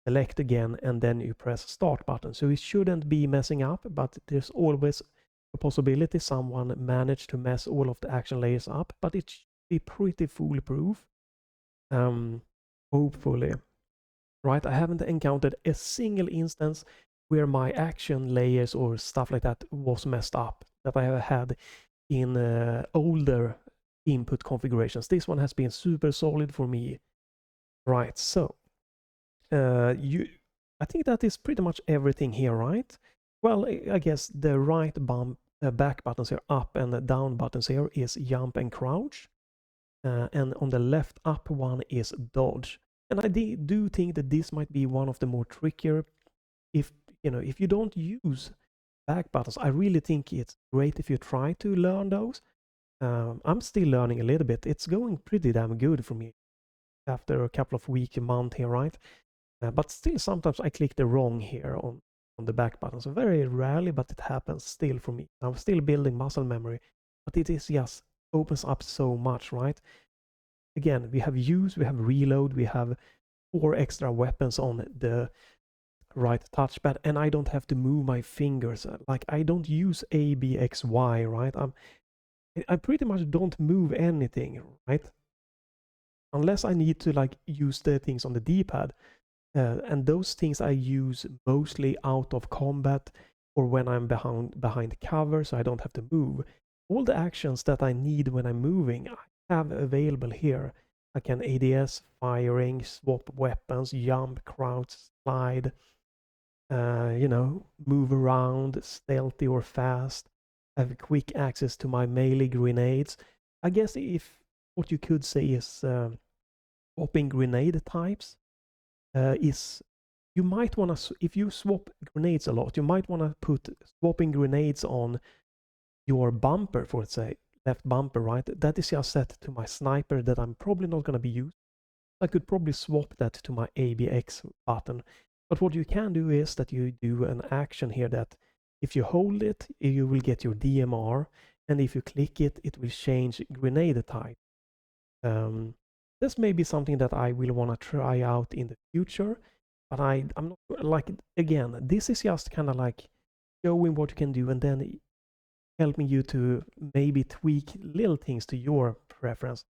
select again and then you press start button. So it shouldn't be messing up, but there's always a possibility someone managed to mess all of the action layers up, but it should be pretty foolproof. Hopefully. Right, I haven't encountered a single instance where my action layers or stuff like that was messed up that I have had in older input configurations. This one has been super solid for me. Right, so I think that is pretty much everything here, right? Well, I guess the right back buttons here, up and the down buttons here, is jump and crouch, and on the left up one is dodge. And I do think that this might be one of the more trickier. If you don't use back buttons, I really think it's great if you try to learn those. I'm still learning a little bit. It's going pretty damn good for me after a couple of weeks, a month here, right? But still, sometimes I click the wrong here on the back button. So very rarely, but it happens still for me. I'm still building muscle memory, but it is just opens up so much, right? Again, we have use, we have reload, we have 4 extra weapons on the right touchpad, and I don't have to move my fingers. Like, I don't use A, B, X, Y, right? I pretty much don't move anything, right? Unless I need to like use the things on the D-pad. And those things I use mostly out of combat or when I'm behind cover, so I don't have to move. All the actions that I need when I'm moving, I have available here. I can ADS, firing, swap weapons, jump, crouch, slide, move around, stealthy or fast. I have quick access to my melee grenades. I guess if what you could say is swapping grenade types is you might want to, if you swap grenades a lot, you might want to put swapping grenades on your bumper, for let's say left bumper, right? That is just set to my sniper that I'm probably not going to be used. I could probably swap that to my ABX button. But what you can do is that you do an action here that if you hold it, you will get your DMR, and if you click it, it will change grenade type. This may be something that I will want to try out in the future, but I'm not like, again, this is just kind of like showing what you can do and then helping you to maybe tweak little things to your preference.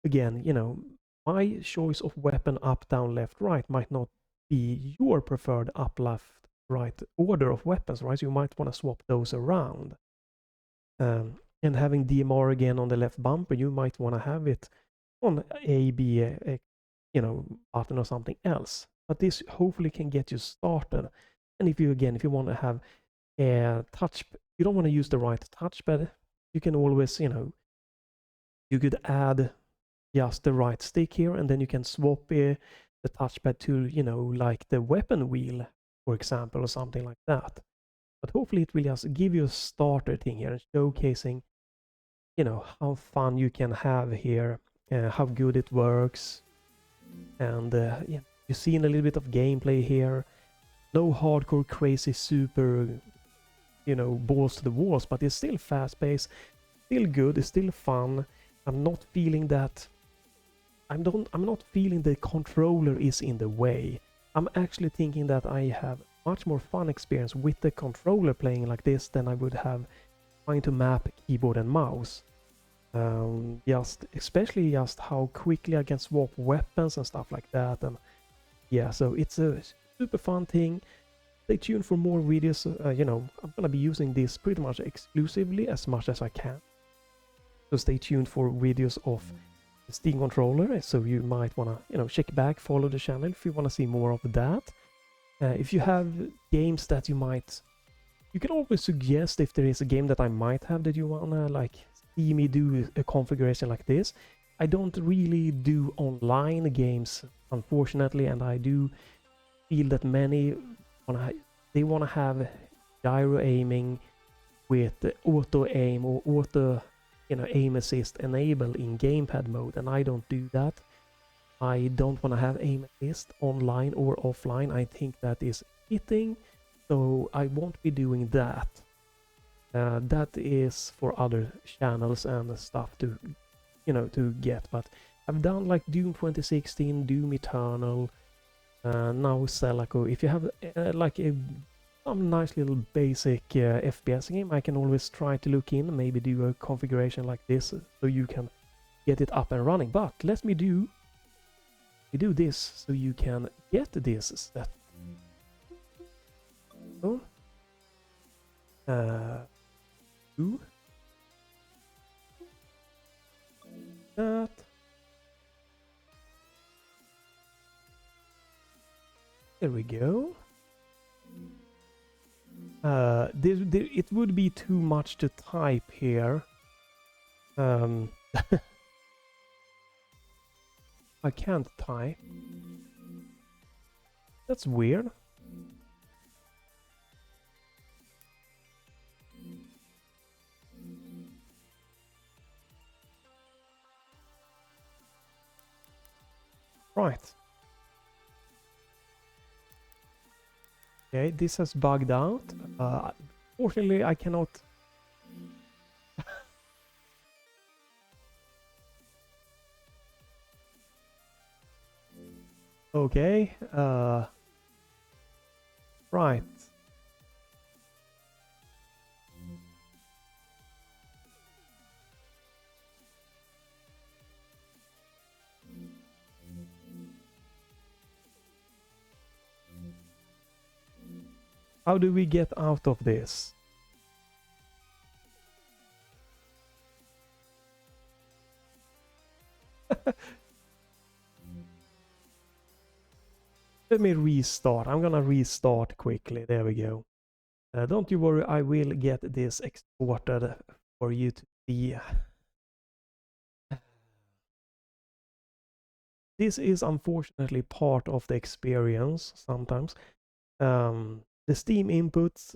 Again, you know, my choice of weapon up, down, left, right might not be your preferred up, left, right order of weapons, right? So you might want to swap those around. And having DMR again on the left bumper, you might want to have it on A, B, you know, button or something else. But this hopefully can get you started. And if you want to have a touch, you don't want to use the right touchpad, you can always, you know, you could add just the right stick here, and then you can swap the touchpad to, you know, like the weapon wheel, for example, or something like that. But hopefully it will just give you a starter thing here and showcasing, you know, how fun you can have here, how good it works. And yeah, you've seen a little bit of gameplay here. No hardcore, crazy, super, you know, balls to the walls, but it's still fast-paced, still good, it's still fun. I'm not feeling that. I'm not feeling the controller is in the way. I'm actually thinking that I have much more fun experience with the controller playing like this than I would have trying to map keyboard and mouse. Especially just how quickly I can swap weapons and stuff like that. And yeah, so it's a super fun thing. Stay tuned for more videos. You know, I'm gonna be using this pretty much exclusively as much as I can. So stay tuned for videos of the Steam controller. So you might wanna, you know, check back, follow the channel if you wanna see more of that. If you have games that you can always suggest if there is a game that I might have that you wanna like see me do a configuration like this. I don't really do online games, unfortunately, and I do feel that many wanna have gyro aiming with auto aim or auto, you know, aim assist enabled in gamepad mode, and I don't do that. I don't want to have aim assist online or offline. I think that is cheating, so I won't be doing that. That is for other channels and stuff to, you know, to get. But I've done like Doom 2016, Doom Eternal, now Selaco. If you have like some nice little basic FPS game, I can always try to look in, maybe do a configuration like this so you can get it up and running. But let me do this so you can get this set. So, do that. There we go. It would be too much to type here. I can't type. That's weird. Right. Okay, this has bugged out. Fortunately, I cannot. Okay. Right. How do we get out of this? Let me restart. I'm gonna restart quickly. There we go. Don't you worry, I will get this exported for you to see. this is unfortunately part of the experience sometimes. The Steam inputs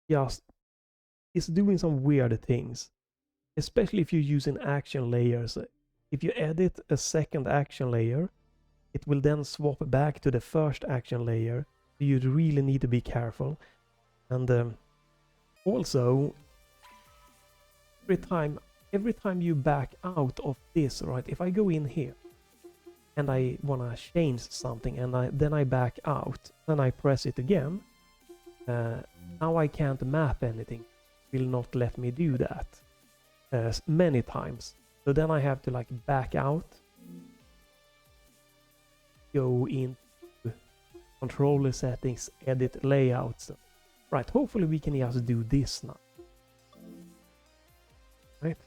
just is doing some weird things, especially if you're using action layers. If you edit a second action layer, it will then swap back to the first action layer. You really need to be careful. And also, every time you back out of this, right? If I go in here and I wanna change something and then I back out, then I press it again. Now I can't map anything. It will not let me do that many times. So then I have to like back out, go into controller settings, edit layouts. Right, hopefully we can just do this now. Right.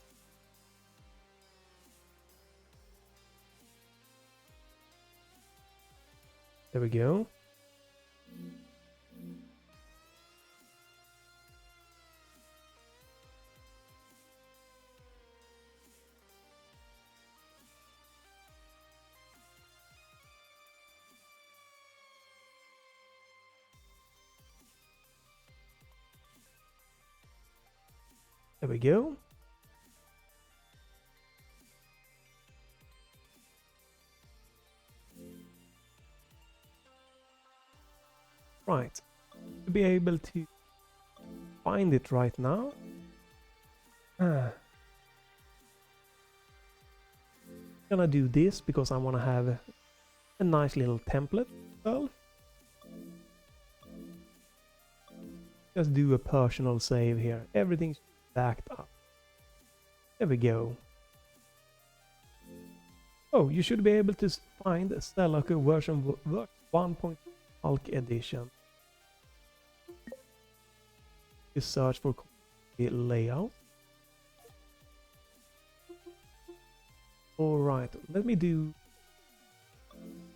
There we go. There we go. Right. To be able to find it right now. Gonna do this because I want to have a nice little template. Well, just do a personal save here. Everything's backed up. There we go. Oh, you should be able to find Selaco version 1. Bulk edition. You search for the layout. All right, let me do.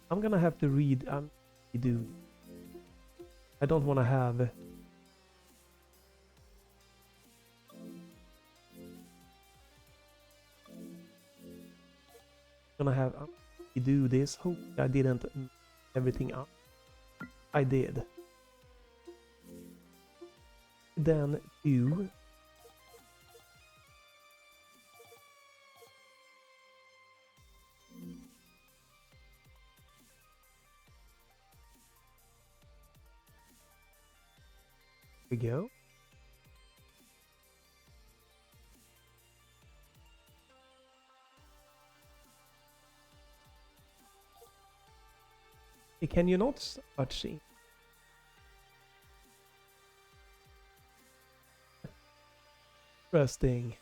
I'm gonna have to read. I don't want to have. Gonna have do this. Hope I didn't everything up. I did. Then do we go. Can you not start seeing? Interesting.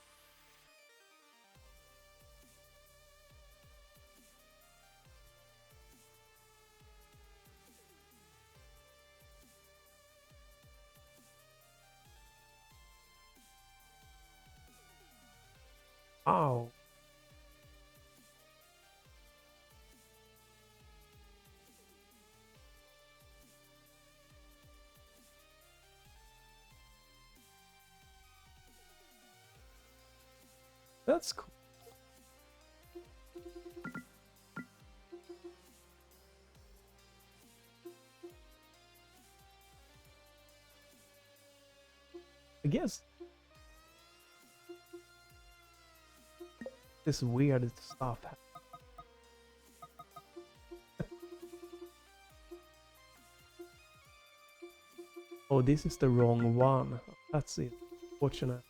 Ow. That's cool. I guess this weird stuff. Oh, this is the wrong one. That's it. Fortunate.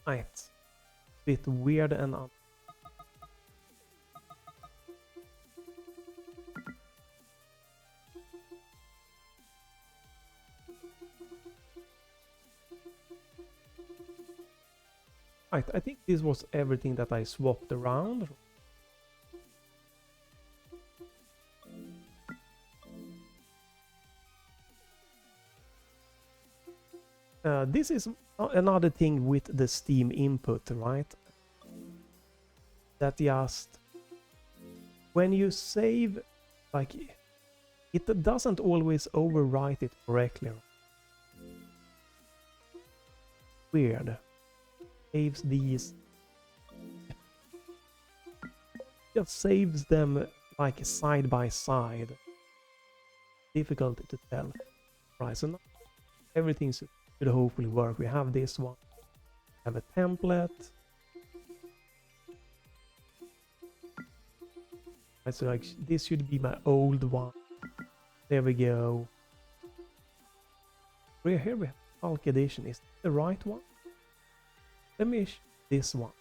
Right. Bit weird and right, I think this was everything that I swapped around. This is another thing with the Steam input, right? That just when you save, like, it doesn't always overwrite it correctly. Weird. Saves these. Just saves them like side by side. Difficult to tell. Right, so now everything should hopefully work. We have this one. Have a template. Right, so like this should be my old one. There we go. Here we have Hulk edition. Is this the right one? Let me this one.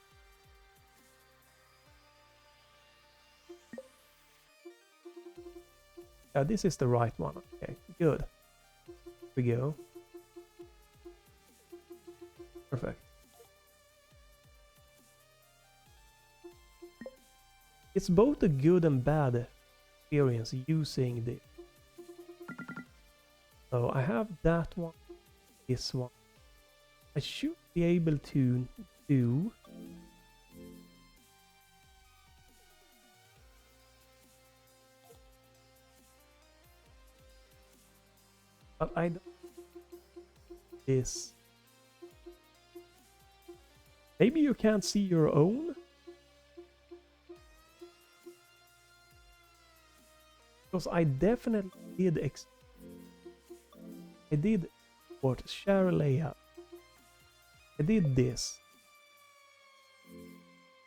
Yeah, this is the right one. Okay, good. Here we go. Perfect. It's both a good and bad experience using this. So I have that one, this one. I should be able to do but I don't this. Maybe you can't see your own? Because I definitely did I did what share layout. I did this.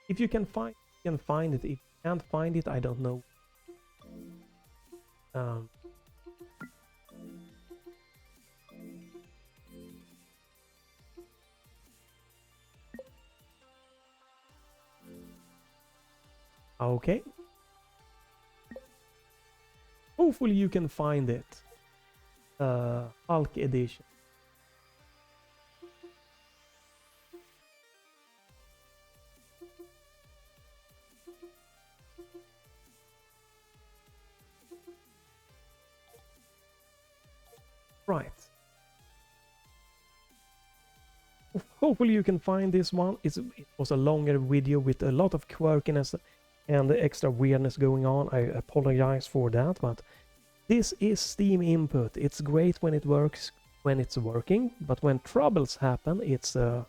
If you can find it. If you can't find it, I don't know. Okay. Hopefully you can find it. Hulk edition. Right. Hopefully you can find this one. It was a longer video with a lot of quirkiness and extra weirdness going on. I apologize for that, but this is Steam input. It's great when it works, when it's working, but when troubles happen, it's a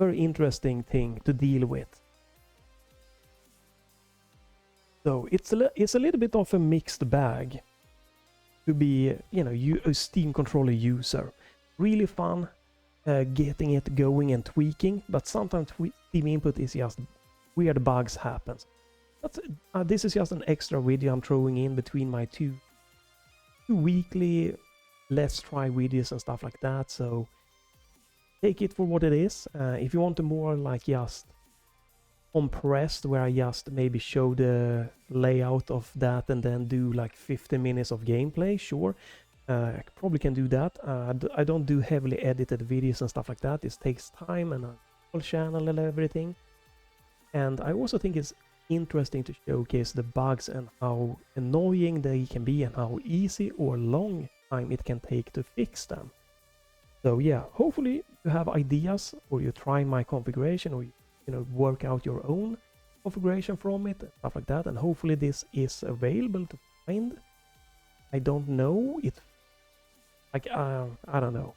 very interesting thing to deal with. So it's a little bit of a mixed bag to be, you know, a Steam controller user. Really fun getting it going and tweaking, but sometimes Steam input is just weird bugs happens. But this is just an extra video I'm throwing in between my two weekly let's try videos and stuff like that, so take it for what it is. If you want a more like just compressed, where I just maybe show the layout of that and then do like 15 minutes of gameplay, sure, I probably can do that. I don't do heavily edited videos and stuff like that. This takes time and a whole channel and everything, and I also think it's interesting to showcase the bugs and how annoying they can be and how easy or long time it can take to fix them. So yeah, hopefully you have ideas, or you try my configuration, or you know, work out your own configuration from it and stuff like that, and hopefully this is available to find. I don't know it, like I don't know.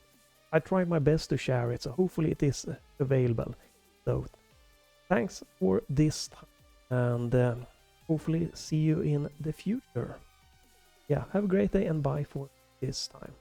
I tried my best to share it, so hopefully it is available. So thanks for this time, and hopefully see you in the future. Yeah, have a great day and bye for this time.